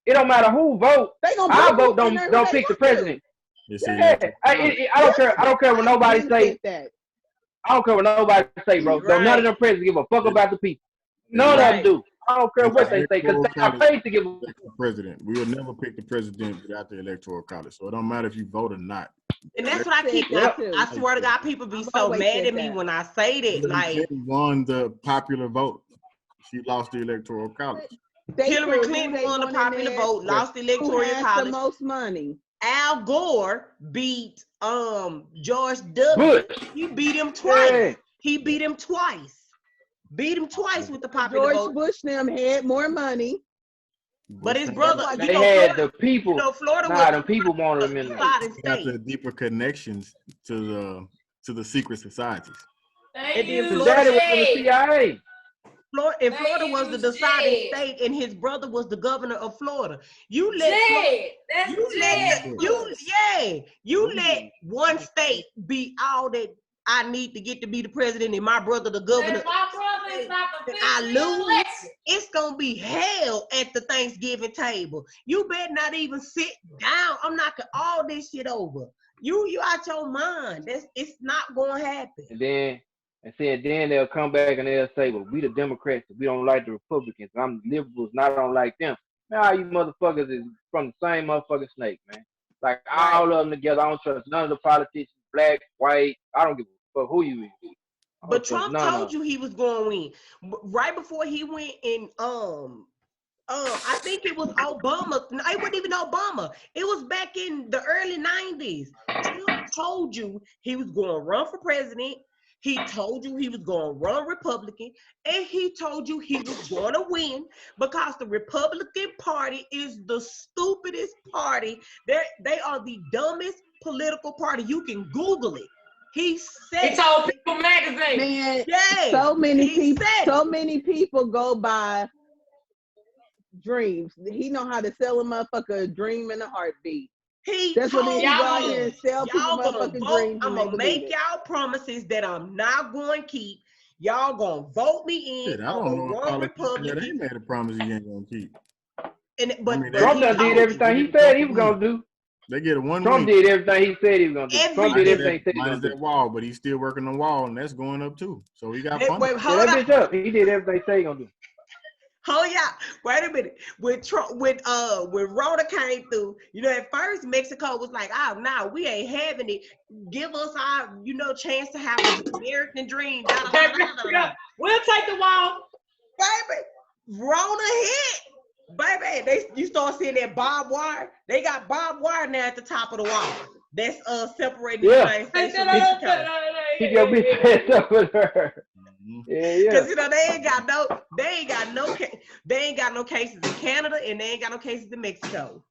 It don't matter who vote. Our vote don't pick the president. Yeah, I don't care. I don't care what nobody say. I don't care what nobody say, bro. So none of them presidents give a fuck about the people. None of them do. I don't care what they say because they are paid to give a president. We will never pick the president without the electoral college. So it don't matter if you vote or not. And that's what I keep. I swear to God, people be so mad at me when I say that. Like, she won the popular vote. She lost the electoral college. Hillary Clinton won the popular vote, lost the electoral college. The most money. Al Gore beat George W. He beat him twice. Yeah. He beat him twice. Beat him twice with the popular vote. George Bush them had more money. But his brother, they had the people. Florida the people wanted him in there. Got the deeper connections to the secret societies. Thank you. His daddy was in the CIA. Florida was the deciding state, and his brother was the governor of Florida. You let one state be all that I need to get to be the president, and my brother the governor. If my brother is not the I lose. It's gonna be hell at the Thanksgiving table. You better not even sit down. I'm knocking all this shit over. You out your mind. It's not gonna happen. And then they'll come back and they'll say, well, we the Democrats, we don't like the Republicans. I'm the liberals, and I don't like them. Man, all you motherfuckers is from the same motherfucking snake, man. Like, all of them together. I don't trust none of the politicians, black, white. I don't give a fuck who you is. But Trump told you he was going to win. Right before he went and I think it was Obama. No, it wasn't even Obama. It was back in the early 90s. Trump told you he was going to run for president. He told you he was going to run Republican. And he told you he was going to win because the Republican Party is the stupidest party. They are the dumbest political party. You can Google it. He said He told People magazine. Man, Yes, so many he people, said so it. many people go by dreams. He know how to sell a motherfucker a dream and a heartbeat. He That's what told it is. You go out y'all- here and sell people Y'all gonna motherfucking vote. dreams I'm and they gonna believe make it. y'all promises that I'm not going to keep. Y'all gonna vote me Shit, in. I I'm don't gonna know if run politicians that ain't Republican. made a promise he ain't gonna keep. But I mean, Trump he done did told you. everything he said he was gonna do. They get a 1 Trump week. did everything he said he was gonna do. Trump did Everything. everything he said he was Minus gonna that do. wall, but he's still working on wall, and that's going up too. So he got Wait, funding. Yeah, hold that on. bitch up. He did everything he said he gonna do. Hold yeah. Wait a minute. When Trump, when Rona came through, at first Mexico was like, "Oh, no, we ain't having it. Give us our, chance to have an American dream." Da, da, da, da, da, da. We'll take the wall. Baby, Rona hit. Baby, you start seeing that barbed wire. They got barbed wire now at the top of the wall. That's separating the Yeah. United States from Mexico. Keep your bitch ass up with her. Mhm. Yeah. Cause they ain't got no cases in Canada and they ain't got no cases in Mexico.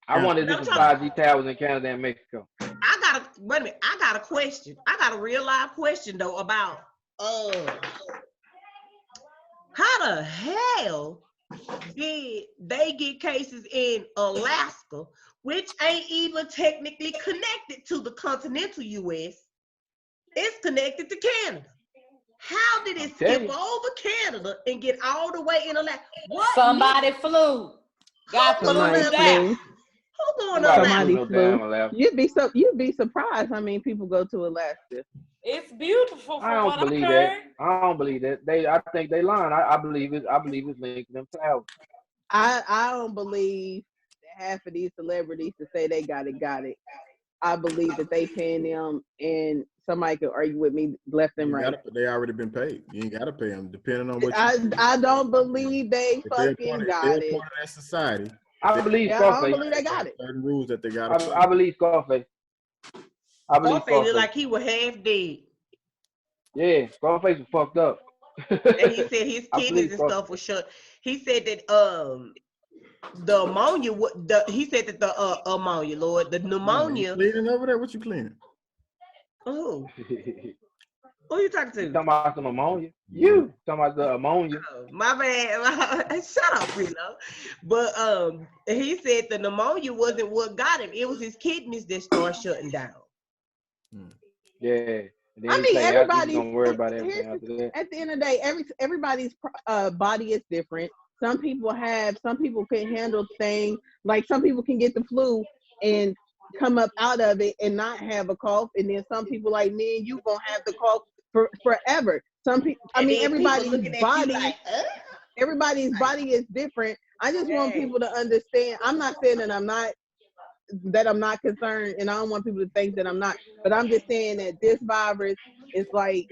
I wanted to do some 5G towers in Canada and Mexico. Wait a minute. I got a question. I got a real live question though about how the hell did they get cases in Alaska, which ain't even technically connected to the continental US? It's connected to Canada. How did it skip over Canada and get all the way in Alaska? What? Somebody flew. Got flew Somebody there. flew. Who going Somebody on Somebody flew no flew. damn Alaska. You'd be surprised how many people go to Alaska. It's beautiful I from what don't I believe heard. that. I don't believe that. I think they lying. I believe it. I believe it's linked to them towers. I don't believe half of these celebrities to say they got it. I believe that they paying them, and somebody could argue with me left and right. They already been paid. You ain't gotta pay them, depending on what. I don't believe they fucking got it. Part of that society. I believe Yeah, I don't Scarface. believe they got it. Certain rules that they gotta. I believe Scarface. I believe Scarface looked Scarface. like he was half dead. Yeah, Scarface was fucked up. And he said his I kidneys believe and stuff was shut. He said that the ammonia he said that the ammonia, Lord, the pneumonia. Cleaning over there? What you cleaning? Oh, who you talking to? Talking about some ammonia. You talking about the ammonia. Oh, my bad. Shut up, But he said the pneumonia wasn't what got him. It was his kidneys that started shutting down. Yeah. And then I he mean, say, everybody's don't worry about everything after that. at the end of the day, everybody's body is different. Some people can handle things, like some people can get the flu and come up out of it and not have a cough, and then some people like me and you gonna have the cough forever. Some people, everybody's body, everybody's body is different. I just want people to understand. I'm not saying that I'm not concerned, and I don't want people to think that I'm not, but I'm just saying that this virus is like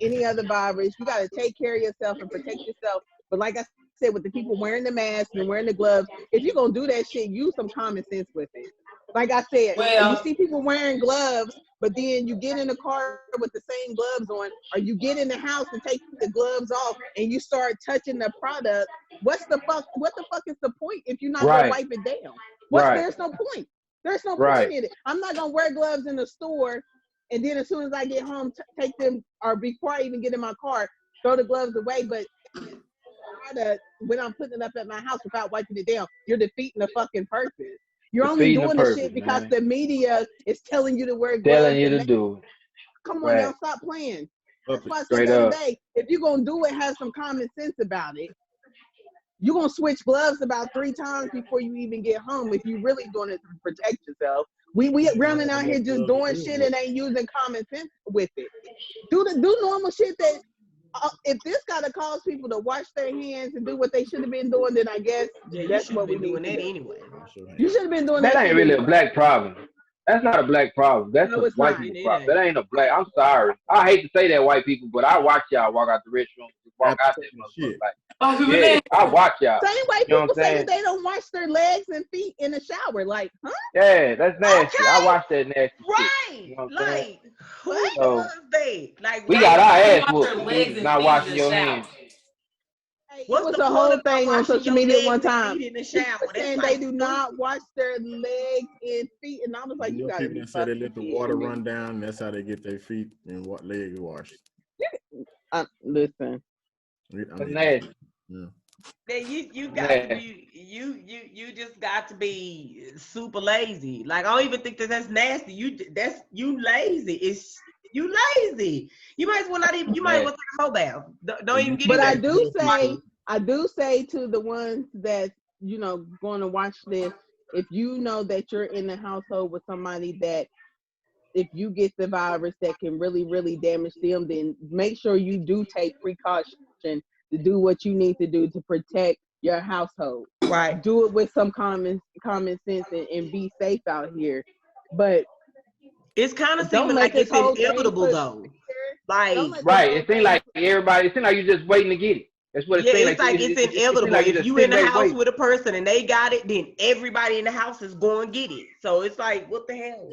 any other virus. You got to take care of yourself and protect yourself. But like I said, with the people wearing the masks and wearing the gloves, if you're going to do that shit, use some common sense with it. Like I said, you see people wearing gloves, but then you get in the car with the same gloves on, or you get in the house and take the gloves off and you start touching the product. What the fuck is the point if you're not going to wipe it down? There's no point. There's no point in it. I'm not going to wear gloves in the store and then as soon as I get home, take them, or before I even get in my car, throw the gloves away. But when I'm putting it up at my house without wiping it down, you're defeating the fucking purpose. You're only doing the shit because the media is telling you to wear gloves. Telling you to do it. Come on, y'all, stop playing. That's why I said the other day, if you're going to do it, have some common sense about it. You're going to switch gloves about 3 times before you even get home if you really doing it to protect yourself. We running out here just doing shit and ain't using common sense with it. Do normal shit that if this gotta cause people to wash their hands and do what they should have been doing, then I guess that's what we need doing to that do. anyway. You should have been doing that. That ain't really a black problem. That's not a black problem. That's No, a it's white not. people problem. That ain't a black. I'm sorry. I hate to say that, white people, but I watch y'all walk out the restroom, walk out that motherfucker. Like, yeah, I watch y'all. Same white You know people what I'm say saying? that they don't wash their legs and feet in the shower. Like, huh? Yeah, that's nasty. Okay. I watch that nasty shit. Right. You know what I'm saying? Like, who So, does that? Like, We why- got our ass Wash whooped. your for legs and not feet washing in your the shower. hands. It What's was the a point whole of not thing on washing social your media legs one and time. feet in the shower? That's Saying like they do not wash their legs and feet, and I was like, you gotta people be that say they let the fucking water kidding me. run down. That's how they get their feet and what legs washed. Listen, That's nasty. Yeah. Then you got Yeah. to be you just got to be super lazy. Like, I don't even think that's nasty. You lazy. It's you lazy. You might as well not even. You might as well take a whole bath. Don't even get. but in I there. do say to the ones that going to watch this, if you know that you're in the household with somebody that, if you get the virus that can really, really damage them, then make sure you do take precaution to do what you need to do to protect your household. Right. Do it with some common sense and be safe out here. But it's kind of don't seeming let like it's this whole thing inevitable put- though. Don't Like, let this Right. whole It seems thing- like everybody. It seems like you're just waiting to get it. That's what it yeah, seems it's like it's inevitable. like If just you in the sitting back house waiting. with a person and they got it, then everybody in the house is going to get it. So it's like, what the hell?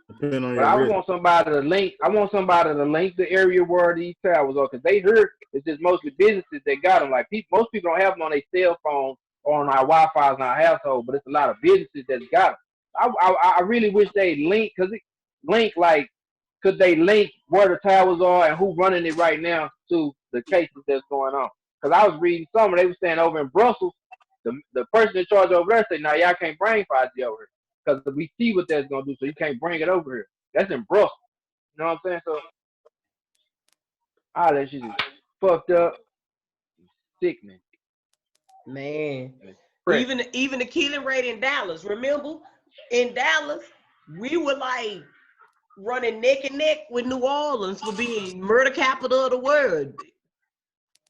Depending on But your I risk. want somebody to link. I want somebody to link the area where these towers are, because they heard it's just mostly businesses that got them. Like most people don't have them on their cell phone or on our Wi-Fi in our household, but it's a lot of businesses that got them. I really wish they link, could they link where the towers are and who running it right now to the cases that's going on? Because I was reading somewhere, they were saying over in Brussels, the person in charge over there said, "Now y'all can't bring 5G over here because we see what that's gonna do, so you can't bring it over here." That's in Brussels. You know what I'm saying? So all that shit is fucked up, sickening. Man, Correct. even the killing rate in Dallas. Remember, in Dallas, we were like running neck and neck with New Orleans for being murder capital of the world.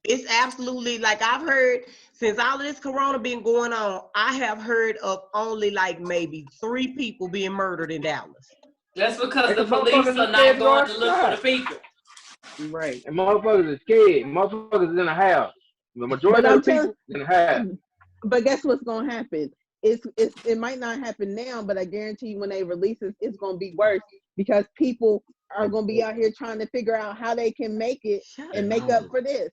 It's absolutely, like, I've heard since all of this corona been going on, I have heard of only like maybe 3 people being murdered in Dallas. That's because And the the police motherfuckers are is not scared to going go to look for the outside. people. Right. And motherfuckers are scared. Motherfuckers is in the house. The majority But of I'm the people in the house. But guess what's gonna happen? It might not happen now, but I guarantee you when they release it, it's gonna be worse because people are gonna be out here trying to figure out how they can make it and make up for this.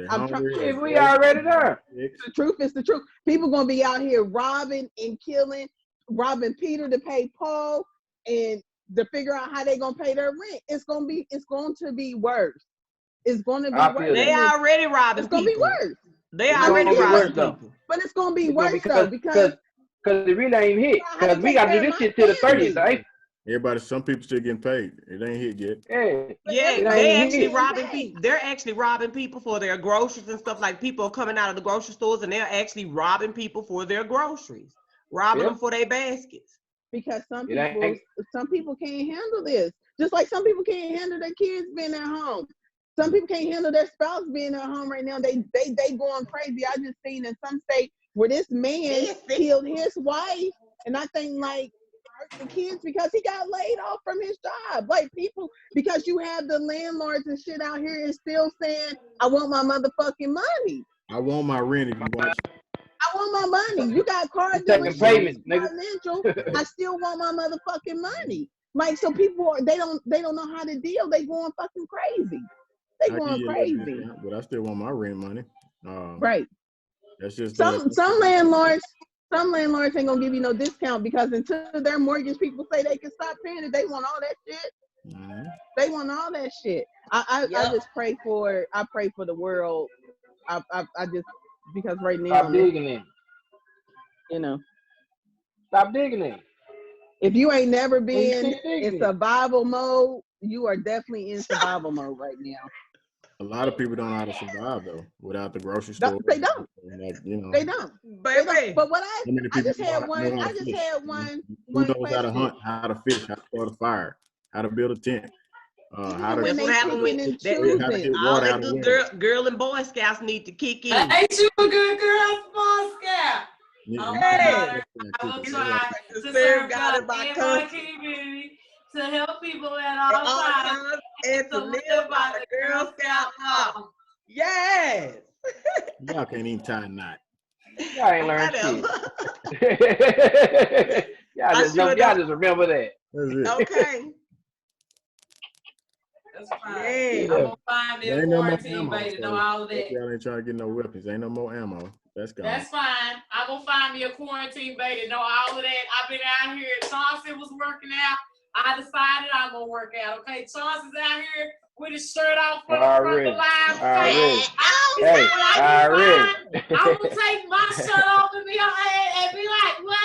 I'm trying. Shit, we already there. The truth is the truth. People gonna be out here robbing and killing, robbing Peter to pay Paul, and to figure out how they gonna pay their rent. It's going to be worse. It's going to be I feel worse. that. They already robbing It's gonna be people. worse. They It's already gonna be robbing worse, though. people. But it's gonna be It's gonna worse be though because it really ain't hit. how to Because we take got to care do of this my shit till the family. 30th, right? Everybody, some people still getting paid. It ain't hit yet. Yeah. Yeah, It they ain't actually hit. robbing people. They're actually robbing people for their groceries and stuff. Like, people are coming out of the grocery stores and they're actually robbing people for their groceries, robbing Yeah. them for their baskets. Because some It ain't- people can't handle this. Just like some people can't handle their kids being at home. Some people can't handle their spouse being at home right now. They going crazy. I just seen in some state where this man killed his wife, and I think like hurt the kids because he got laid off from his job. Like, people, because you have the landlords and shit out here and still saying, "I want my motherfucking money. I want my rent if you watch. I want my money." You got car Taking dealerships, payments, nigga. financial. I still want my motherfucking money. Like, so people they don't know how to deal. They going fucking crazy. They I going give you a little crazy. discount, but I still want my rent money. Right. That's just Some landlords ain't gonna give you no discount because until their mortgage people say they can stop paying it, they want all that shit. Mhm. They want all that shit. I just pray for the world. I just, because right now, Stop digging in. you know, Stop digging in. if you ain't never You been keep digging in in. survival mode, you are definitely in survival mode right now. A lot of people don't know how to survive though without the grocery store. They don't. Like, you know, They don't. Baby. But what how many I people just had know one. how I to just fish? had one. Who One knows how to question. hunt, how to fish, how to start a fire, how to build a tent, how to When That's they what happened picking with and that. how to choosing. get All water that out of good windows. girl and boy scouts need to kick in. Ain't you a good girl, Boy Scout? Hey, I will Cookies. try to to serve serve God God in my in my country community, to help people at at all all times, times and to to live by the Girl Scout law. Yes. Y'all can't even tie a knot. Y'all ain't learned Whatever. shit. I sure Y'all don't. just remember that. That's it. Okay. That's fine. Yeah. I'm gonna find me There a ain't no more quarantine ammo. baby to know So all of hope that. y'all ain't trying to get no weapons. Ain't no more ammo. That's gone. That's fine. I'm gonna find me a quarantine baby to know all of that. I've been out here. Chauncey was working out. I decided I'm gonna work out. Okay, Chauncey's out here with his shirt off for the Already. live. Already. Hey, Already. I'm gonna take my shirt off and be like, what?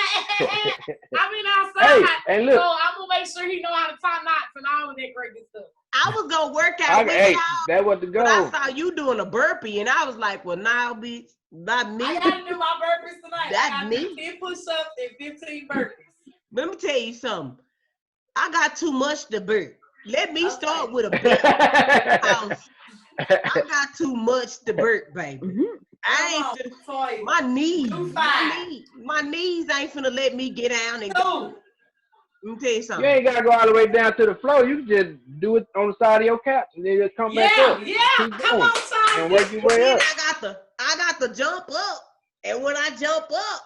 I've been outside. Hey, and look. So I'm gonna make sure he know how to tie knots and all of that great good stuff. I was gonna work out with Hey, y'all, that was the but I goal. saw you doing a burpee, and I was like, "Well, now, bitch, not me." I gotta do my burpees tonight. That's I got me. 10 push-ups and 15 burpees. Let me tell you something. I got too much to burp. Let me start with a bit. I got too much to burp, baby. I ain't finna, my knees ain't finna let me get down and go. Let me tell you something. You ain't gotta go all the way down to the floor. You can just do it on the side of your couch and then just come back up. Yeah, keep come going on, son. and work your way Then up. I got to jump up, and when I jump up,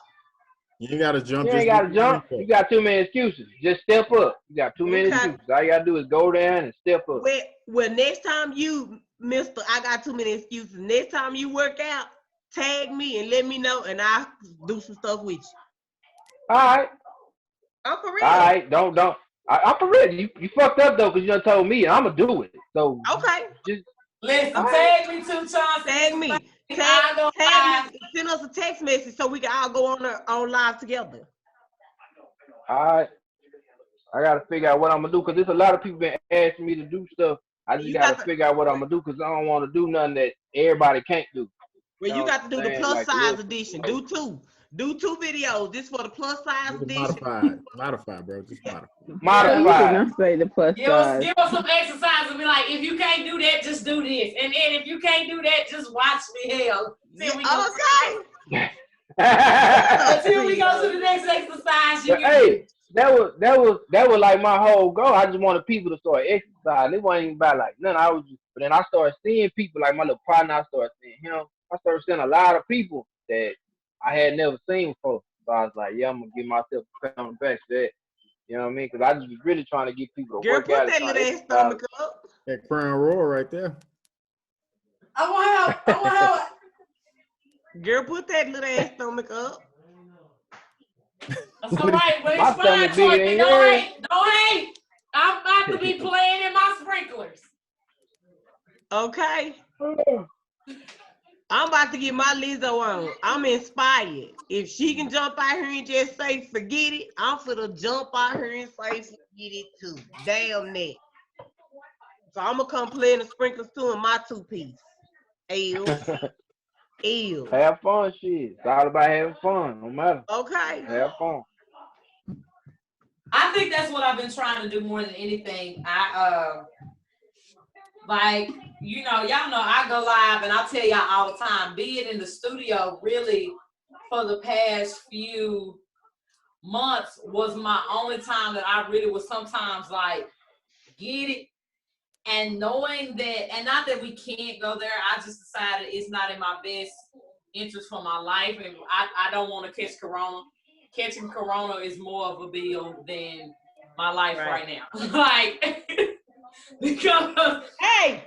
You ain't gotta jump. You ain't gotta jump. You got too many excuses. Just step up. You got too many excuses. All you gotta do is go down and step up. Well, next time you, Mister, I got too many excuses. Next time you work out, tag me and let me know, and I'll do some stuff with you. All right. I'm for real. All right. Don't. I'm for real. You fucked up though, cause you done told me I'm gonna do it. So okay. Just listen. Tag me too, Chauncey. Tag me. Tag me. Send us a text message so we can all go on live together. All right. I gotta figure out what I'm gonna do, cause there's a lot of people been asking me to do stuff. I just gotta figure out what I'm gonna do, cause I don't want to do nothing that everybody can't do. Well, you got to do the plus size edition. Do two videos. This for the plus size edition. Modify, bro. Just modify. Modify. You cannot say the plus size. Give us some exercise and be like, if you can't do that, just do this. And then if you can't do that, just watch me hell. Okay. Until we go to the next exercise. Hey, that was like my whole goal. I just wanted people to start exercising. It wasn't even about like nothing. But then I started seeing people like my little partner. I started seeing him. I started seeing a lot of people that I had never seen before. So I was like, yeah, I'm gonna give myself a pat on the back for that. You know what I mean? Because I just was really trying to get people to work out. Put that little ass stomach up. That Crown Royal right there. I want help. Girl, put that little ass stomach up. That's all right, but it's fine, Troy. Don't hate. I'm about to be playing in my sprinklers. Okay. I'm about to get my Lizzo on. I'm inspired. If she can jump out here and just say, forget it, I'm finna jump out here and say, forget it too. Damn that. So I'm gonna come play in the sprinklers too in my two-piece. Ew. Have fun, shit. It's all about having fun, no matter. Okay. Have fun. I think that's what I've been trying to do more than anything. Like, you know, y'all know I go live and I tell y'all all the time, be it in the studio, really for the past few months was my only time that I really was sometimes like, get it. And knowing that, and not that we can't go there, I just decided it's not in my best interest for my life. And I don't want to catch corona. Catching corona is more of a bill than my life right now. Like, because hey,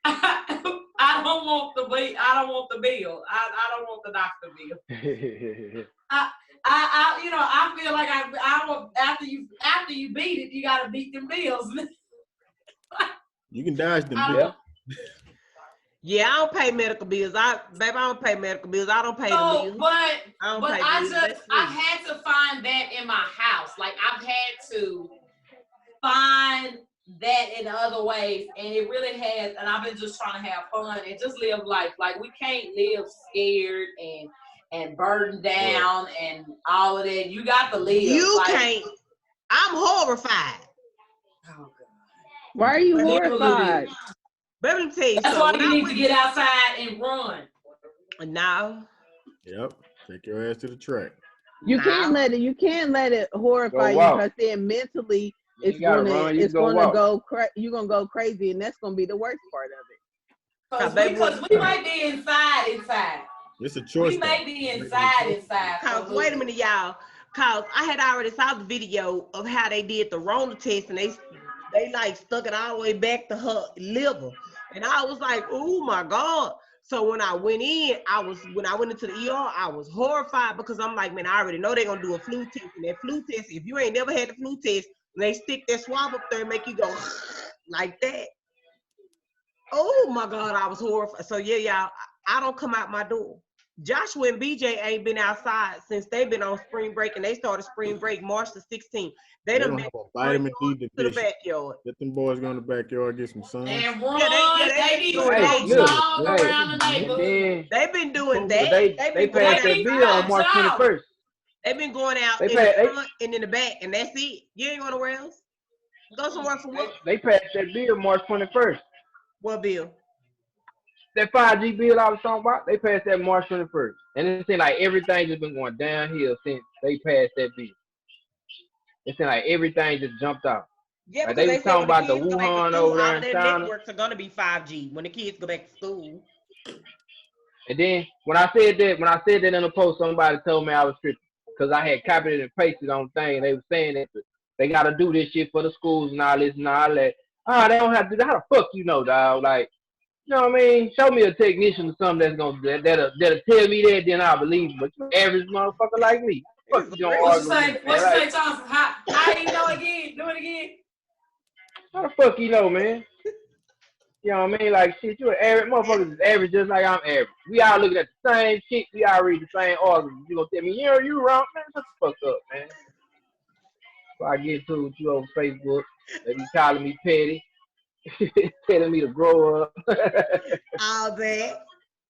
I don't want the bill. I don't want the bill. I don't want the doctor bill. I you know, I feel like I will, after you beat it, you gotta beat them bills. You can dodge them bills. Yeah, I don't pay medical bills. I don't pay medical bills. I don't pay the bills. But I had to find that in my house. Like I've had to find that in other ways, and it really has. And I've been just trying to have fun and just live life. Like we can't live scared and burdened down and all of that. You got to live. You can't. I'm horrified. Oh God. Why are you horrified? Let me tell you That's why you need to get outside and run. Now. Yep. Take your ass to the track. You can't let it horrify you because then mentally you're gonna go crazy, and that's gonna be the worst part of it. Because we might be inside. It's a choice. We might be inside. Cause wait a minute, y'all. Cause I had already saw the video of how they did the Rona test, and they like stuck it all the way back to her liver, and I was like, oh my God. So when I went into the ER, I was horrified because I'm like, man, I already know they're gonna do a flu test, and that flu test, if you ain't never had the flu test, they stick that swab up there and make you go like that. Oh my God, I was horrified. So yeah, y'all, I don't come out my door. Joshua and BJ ain't been outside since they've been on spring break, and they started spring break March the 16th. They done have a vitamin D to the backyard. Let them boys go in the backyard, get some sun. And run, they need to go jog around the neighborhood. They've been doing that. They passed that bill on March 21st. They've been going out in the front and in the back, and that's it. You ain't going nowhere else. Go somewhere for what? They passed that bill March 21st. What bill? That 5G bill I was talking about, they passed that March 21st. And it seems like everything just been going downhill since they passed that bill. It seems like everything just jumped out. Yeah, like they was talking about the Wuhan over there in China. Networks are gonna be 5G when the kids go back to school. And then when I said that in the post, somebody told me I was tripping because I had copied it and pasted on the thing, and they were saying that they gotta do this shit for the schools and all this and all that. They don't have to do that. How the fuck you know, dog? Like, you know what I mean? Show me a technician or something that'll tell me that, then I'll believe it. But you average motherfucker like me. Fuck you don't argue with me. What's you say, Thompson? How you know again? Do it again. How the fuck you know, man? You know what I mean? Like, shit, you an average motherfucker is average just like I'm average. We all looking at the same shit. We all read the same arguments. You gonna tell me, you wrong, man? Shut the fuck up, man. So I get to with you on Facebook. They be calling me petty. Telling me to grow up. all that.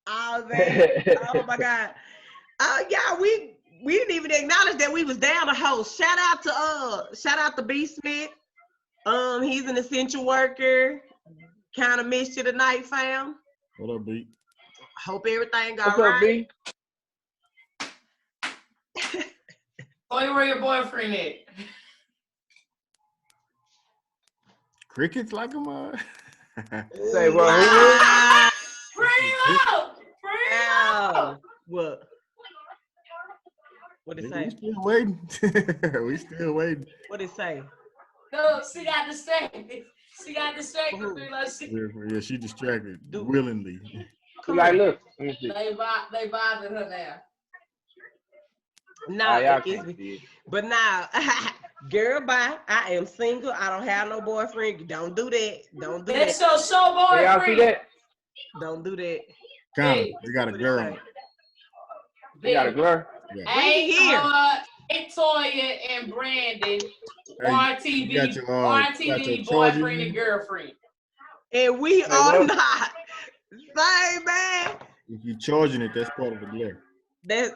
Oh my God. Yeah, we didn't even acknowledge that we was down a host. Shout out to B Smith. He's an essential worker. Kind of missed you tonight, fam. What up, B? Hope everything got What's right. Up, B? Where your boyfriend at? Crickets like him, Say what? Bring up! What? What it say? We still waiting. We still waiting. What it say? No, she got distracted. Yeah, she distracted willingly. Like, look, let me see. They bothered her now. No, but now, girl, bye. I am single. I don't have no boyfriend. Don't do that. Don't do that. That's your show boyfriend. Y'all see that? Don't do that. Come, they got a girl. They got a girl. Yeah. Hey, Toya and Brandon, RTV boyfriend and girlfriend. And we are not. Say, man. If you're charging it, that's part of the glare. Man.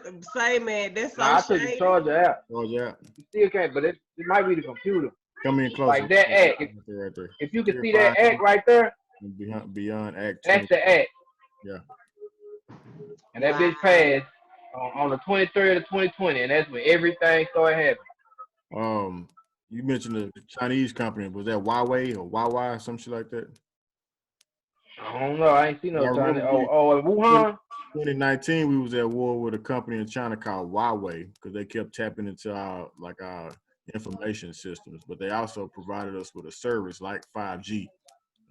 That's so I took the charger out. Charge out. You still can't, but it might be the computer. Come in closer. Like that act. Right there. If you can see that act right there, beyond act. That's the act. Yeah. And that bitch passed on the 23rd of 2020, and that's when everything started happening. You mentioned the Chinese company. Was that Huawei or Huawei or some shit like that? I don't know. I ain't seen no Chinese. Wuhan. 2019, we was at war with a company in China called Huawei because they kept tapping into our information systems, but they also provided us with a service like 5G,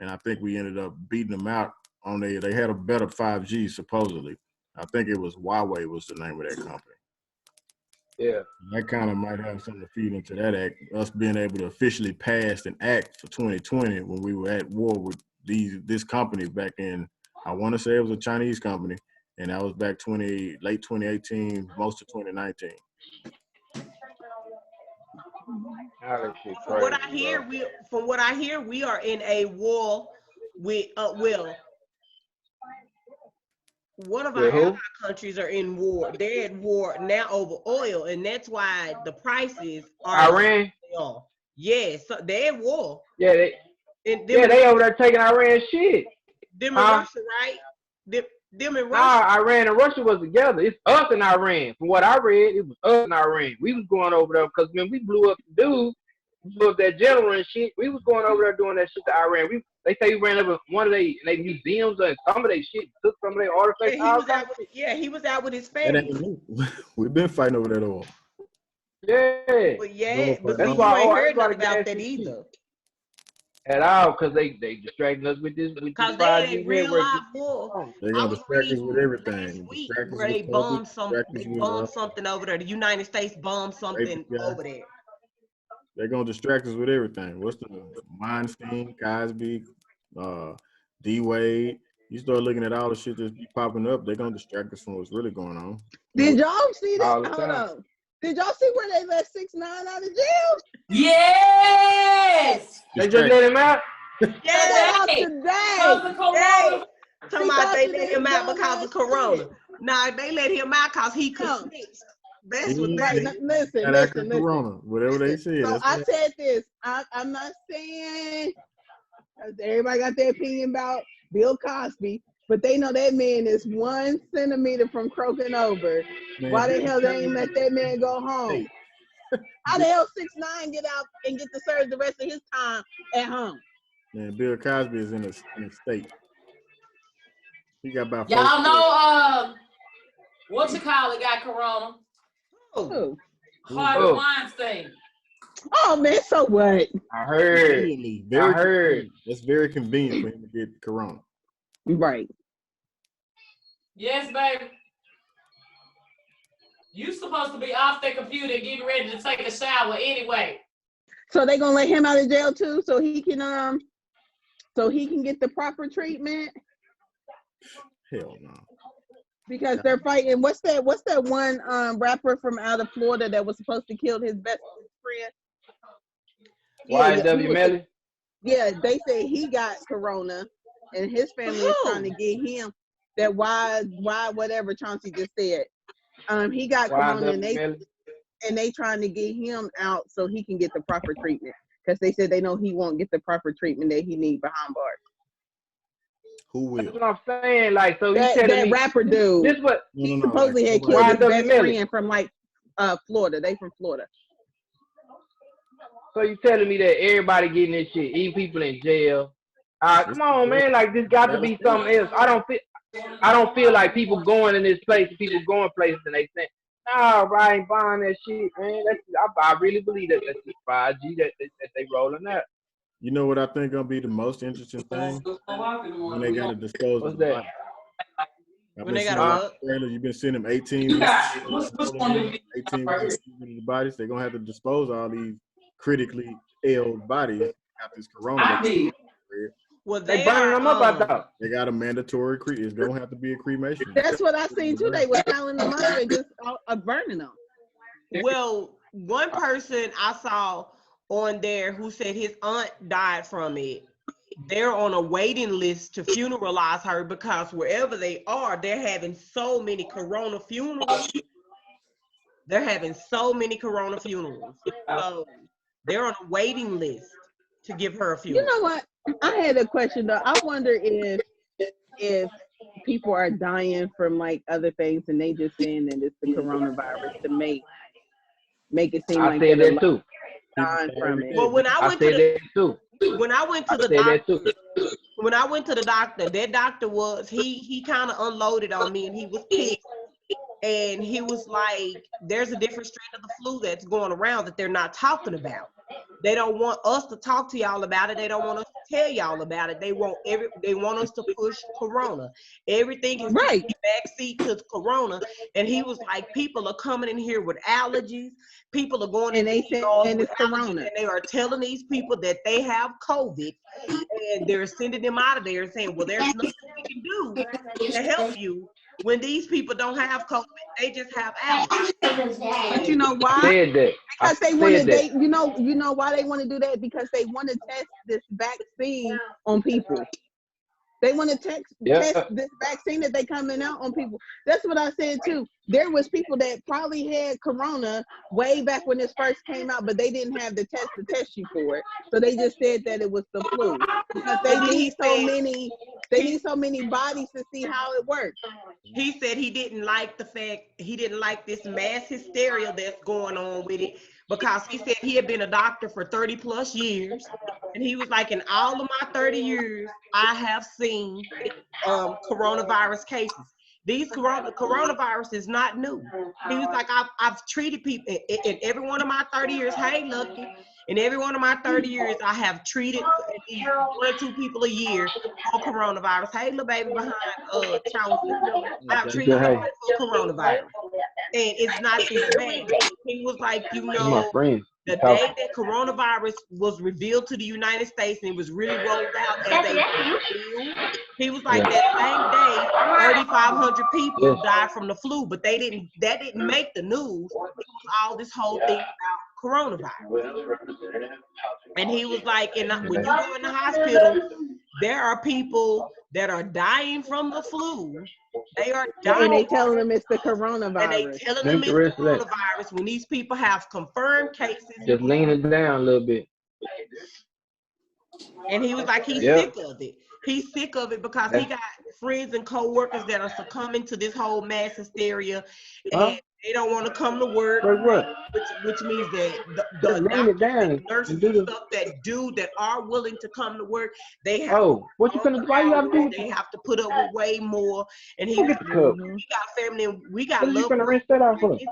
and I think we ended up beating them out on they had a better 5G supposedly. I think it was Huawei was the name of that company. Yeah. That kind of might have something to feed into that act, us being able to officially pass an act for 2020 when we were at war with this company back in, I want to say it was a Chinese company, and that was back late 2018, most of 2019. From what I hear, we are in a war with one of our ally countries are in war. They're at war now over oil, and that's why the prices are Iran. Yes, so they're at war. Yeah, they over there taking Iran shit. Them Russia, right? Them in Nah, Russia. Iran and Russia was together. It's us and Iran. From what I read, it was us and Iran. We was going over there because when we blew up the dude, blew up that general and shit, we was going over there doing that shit to Iran. They say we ran over one of they museums and some of their shit, took some of their artifacts. He was out with his That family. ain't new. We've been fighting over that oil. Yeah. But That's see, you why ain't I heard gotta nothing about gas that this either. shit. At all, because they distracting us with this Because 5G they ain't real network. live war. They're I gonna was distract us reading with last everything. week Distract us where they with bombed COVID. Distract us with something over there. The United States bombed something over there. They're gonna distract us with everything. What's the Weinstein, Cosby, D Wade? You start looking at all the shit that's be popping up, they're gonna distract us from what's really going on. Did y'all see that? All the Hold time. on. Did y'all see where they let 6ix9ine out of jail? Yes. They just let him out. Yeah, Out Today. today. Because of Corona. talking about they let him out because of Corona. Nah, they let him out because he could No. snitch. That's what Right, they listen. Corona, whatever they said. So I said this. I'm not saying everybody got their opinion about Bill Cosby, but they know that man is 1 centimeter from croaking over. Man, Why the hell they ain't let that man go home? How the hell 6ix9ine get out and get to serve the rest of his time at home? Man, Bill Cosby is in a state. He got about Y'all know what you call it got Corona. Who? Harvey Weinstein. Oh man, so what? I heard. It's very convenient for him to get Corona. Right. Yes, baby. You supposed to be off the computer getting ready to take a shower anyway. So they gonna let him out of jail too, so he can get the proper treatment? Hell no. Because they're fighting. What's that one rapper from out of Florida that was supposed to kill his best friend? YW Melly? Yeah, they say he got Corona and his family is trying to get him that why whatever Chauncey just said. He got Corona and they trying to get him out so he can get the proper treatment. Because they said they know he won't get the proper treatment that he needs behind bars. Who will? That's what I'm saying. Like, so that rapper dude. This what he supposedly had killed his best friend from Florida. They from Florida. So you telling me that everybody getting this shit, even people in jail? Come on, man. Like, this got to be something else. I don't feel like people going in this place, people going places, and they think, nah, bro, I ain't buying that shit, man. I really believe that that's just 5G that they rolling out. You know what I think gonna be the most interesting thing? When they gotta dispose of the body. When they gotta you've been seeing them 18 weeks of the bodies. They're gonna have to dispose of all these critically ill bodies after this Corona. Well, they burning them up, I thought. They got a mandatory it's gonna have to be a cremation. That's what I seen too. They were piling them up and just burning them. Well, one person I saw on there who said his aunt died from it. They're on a waiting list to funeralize her because wherever they are, they're having so many Corona funerals. They're having so many Corona funerals. So they're on a waiting list to give her a funeral. You know what? I had a question though. I wonder if people are dying from like other things and they just saying that it's the coronavirus to make it seem like I said that too. Dying from it. Well, when I went to the doctor, that doctor was he kind of unloaded on me and he was pissed. And he was like, there's a different strain of the flu that's going around that they're not talking about. They don't want us to talk to y'all about it. They don't want us to tell y'all about it. They want us to push Corona. Everything is right backseat to Corona. And he was like, people are coming in here with allergies. People are going and they say and it's Corona. And they are telling these people that they have COVID and they're sending them out of there and saying, well, there's nothing we can do to help you. When these people don't have COVID, they just have allergies. But you know why? Because they want to. You know why they want to do that? Because they want to test this vaccine on people. They want to test this vaccine that they coming out on people. That's what I said too. There was people that probably had Corona way back when this first came out, but they didn't have the test to test you for it. So they just said that it was the flu because they need so many They need so many bodies to see how it works. He said he didn't like this mass hysteria that's going on with it, because he said he had been a doctor for 30 plus years. And he was like, in all of my 30 years, I have seen coronavirus cases. These coronavirus is not new. He was like, I've treated people in every one of my 30 years. Hey, Lucky. In every one of my 30 years, I have treated at least 1 or 2 people a year for coronavirus. Hey, little baby behind Chelsea. I've treated somebody for coronavirus. And it's not this bad. He was like, my friend. the day that coronavirus was revealed to the United States and it was really rolled out as a flu, he was like, that same day, 3,500 people died from the flu, but that didn't make the news. It was all this whole thing about coronavirus. And he was like, when you go in the hospital, there are people that are dying from the flu. They are dying. And they telling them it's the coronavirus. And they telling them it's the coronavirus when these people have confirmed cases. Just lean it down a little bit. And he was like, he's sick of it. He's sick of it because he got friends and co-workers that are succumbing to this whole mass hysteria. And they don't want to come to work. Which means that the doctors, nurses and stuff that are willing to come to work, they have why you have to do? They have to put up with way more. And we got family and we got love. This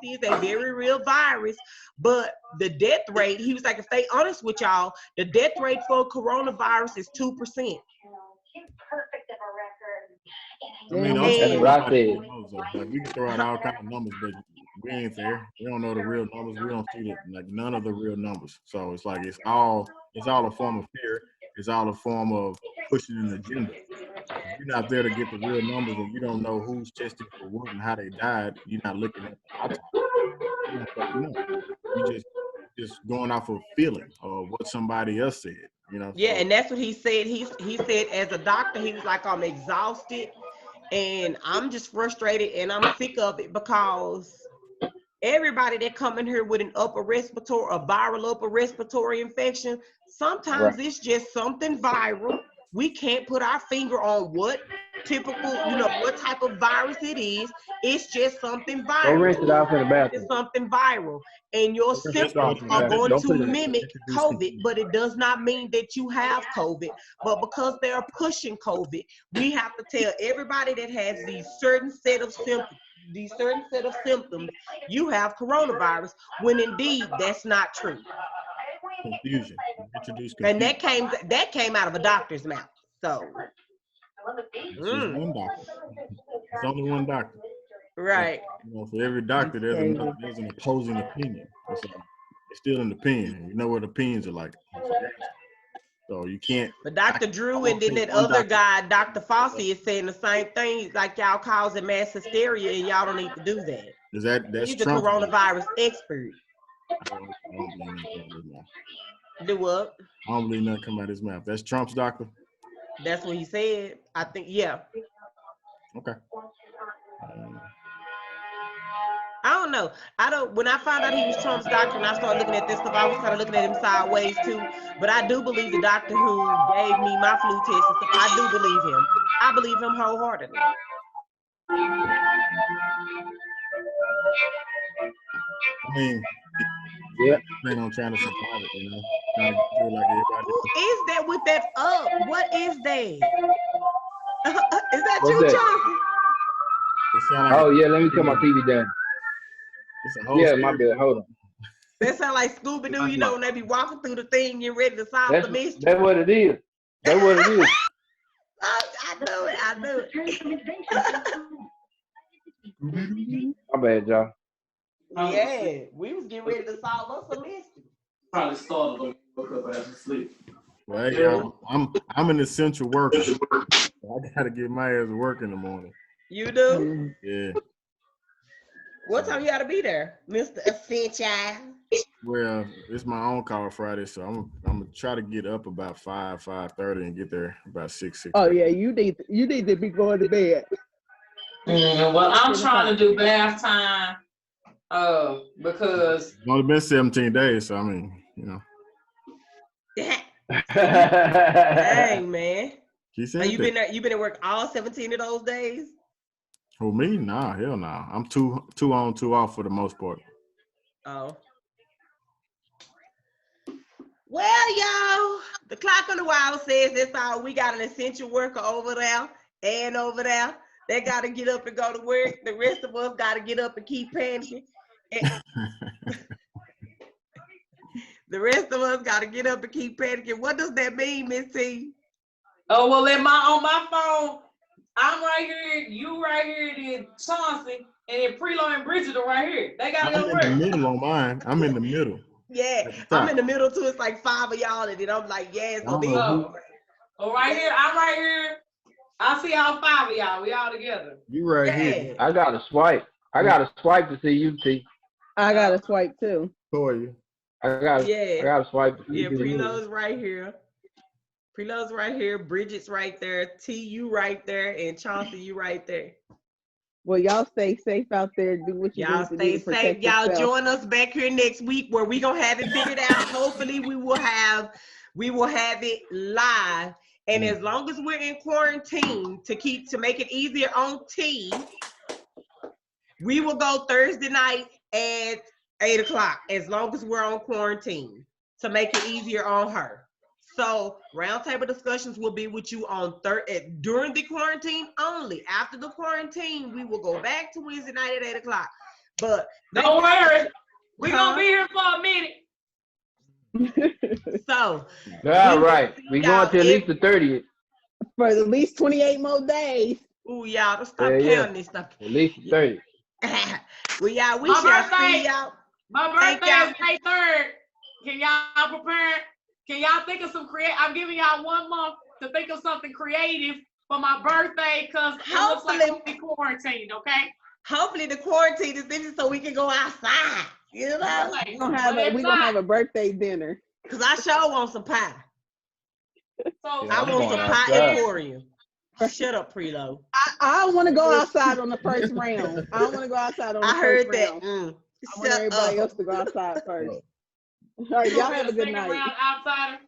is a very real virus, but the death rate, he was like, if they honest with y'all, the death rate for coronavirus is 2%. I mean, that's what I said. We can throw out all kinds of numbers, but we ain't there. We don't know the real numbers. We don't see none of the real numbers. So it's like it's all a form of fear. It's all a form of pushing an agenda. If you're not there to get the real numbers, and you don't know who's tested for what and how they died, you're not looking at the autopsy. You just going off of feeling or what somebody else said. Yeah, and that's what he said. He said as a doctor, he was like, I'm exhausted and I'm just frustrated and I'm sick of it because everybody that come in here with a viral upper respiratory infection, sometimes it's just something viral. We can't put our finger on what what type of virus it is. It's just something viral. Go rinse it out in the bathroom. It's something viral. And your symptoms are going to mimic COVID, but it does not mean that you have COVID. But because they are pushing COVID, we have to tell everybody that has these certain set of symptoms, you have coronavirus, when indeed that's not true. Confusion. And that came out of a doctor's mouth. So it's one doctor. It's only one doctor. Right. For every doctor, there's an opposing opinion. It's still an opinion. You know what opinions are like. So you can't. But Dr. Drew and then that other guy, Dr. Fauci, is saying the same thing. Like y'all causing mass hysteria, and y'all don't need to do that. That's He's the coronavirus expert. I don't believe nothing. Do what? I don't believe nothing come out of his mouth. That's Trump's doctor. That's what he said. I think, yeah. Okay. I don't know. When I found out he was Trump's doctor and I started looking at this stuff, I was kind of looking at him sideways too. But I do believe the doctor who gave me my flu test and stuff, I do believe him. I believe him wholeheartedly. I mean, plan on trying to survive it, trying to feel like everybody. Who is that with that up? What is that? Is that What's you, that? Chauncey? Let me turn my TV down. My bad. Hold on. That sound like Scooby-Doo, when they be walking through the thing, you're ready to solve the mystery. That's what it is. That's what it is. I knew it. My bad, y'all. Yeah, we was getting ready to solve us a mystery. Probably started when we woke up after sleep. Well, hey, y'all, I'm an essential worker. I gotta get my ass to work in the morning. You do? Yeah. What time you gotta be there, Mr. Essential? Well, it's my own call Friday, so I'm gonna try to get up about 5:30 and get there about 6. Oh yeah, you need to be going to bed. Well, I'm trying to do bath time. Because it's only been 17 days, so I mean, Dang, man. She Are said you been there? You been at work all 17 of those days? For me, nah, hell no. I'm two on, 2 off for the most part. Oh. Well, y'all, the clock on the wall says that's all. We got an essential worker over there and over there. They got to get up and go to work. The rest of us got to get up and keep panicking. The rest of us got to get up and keep panicking. What does that mean, Miss T? Oh, well, on my phone, I'm right here, you right here, then Chauncey, and then Prelo and Bridget are right here. They got to I'm go in to the work. middle on mine. I'm in the middle. Yeah, I'm in the middle too. It's like 5 of y'all, and then I'm like, yeah, it's gonna be. Oh, right here, I'm right here. I see all 5 of y'all. We all together. You right here. I got to swipe. I got to swipe to see you, T. I got to swipe too. For you. I got to swipe to see Yeah, you. Prelo's right here. Prelo's right here. Bridget's right there. T, you right there, and Chauncey, you right there. Well, y'all stay safe out there. Do what you Y'all need to stay do to safe. protect Y'all yourself. join us back here next week where we gonna have it figured out. Hopefully, we will have it live. And as long as we're in quarantine to make it easier on T, we will go Thursday night at 8:00. As long as we're on quarantine to make it easier on her. So roundtable discussions will be with you on during the quarantine only. After the quarantine, we will go back to Wednesday night at 8:00. But don't worry, we're gonna be here for a minute. So yeah, right. We going to at least the 30th. For at least 28 more days. Ooh, y'all, stop counting this stuff. At least the 30th. Well, y'all, we shall see y'all. My birthday is May 3rd. Can y'all prepare? Can y'all think of some I'm giving y'all 1 month to think of something creative for my birthday because it looks like we'll be quarantined, okay? Hopefully the quarantine is ended so we can go outside. You know? We're gonna have a birthday dinner. Because I sure want some pie. So I want some pie emporium. Shut up, Prelo. I don't want to go outside on the first round. I don't want to go outside on the first round. I want everybody else to go outside first. All right, y'all have a good night. Round outsider?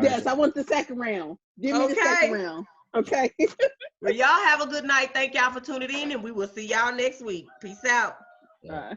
Yes, I want the second round. Give me the second round. Okay. Well, y'all have a good night. Thank y'all for tuning in, and we will see y'all next week. Peace out. All right.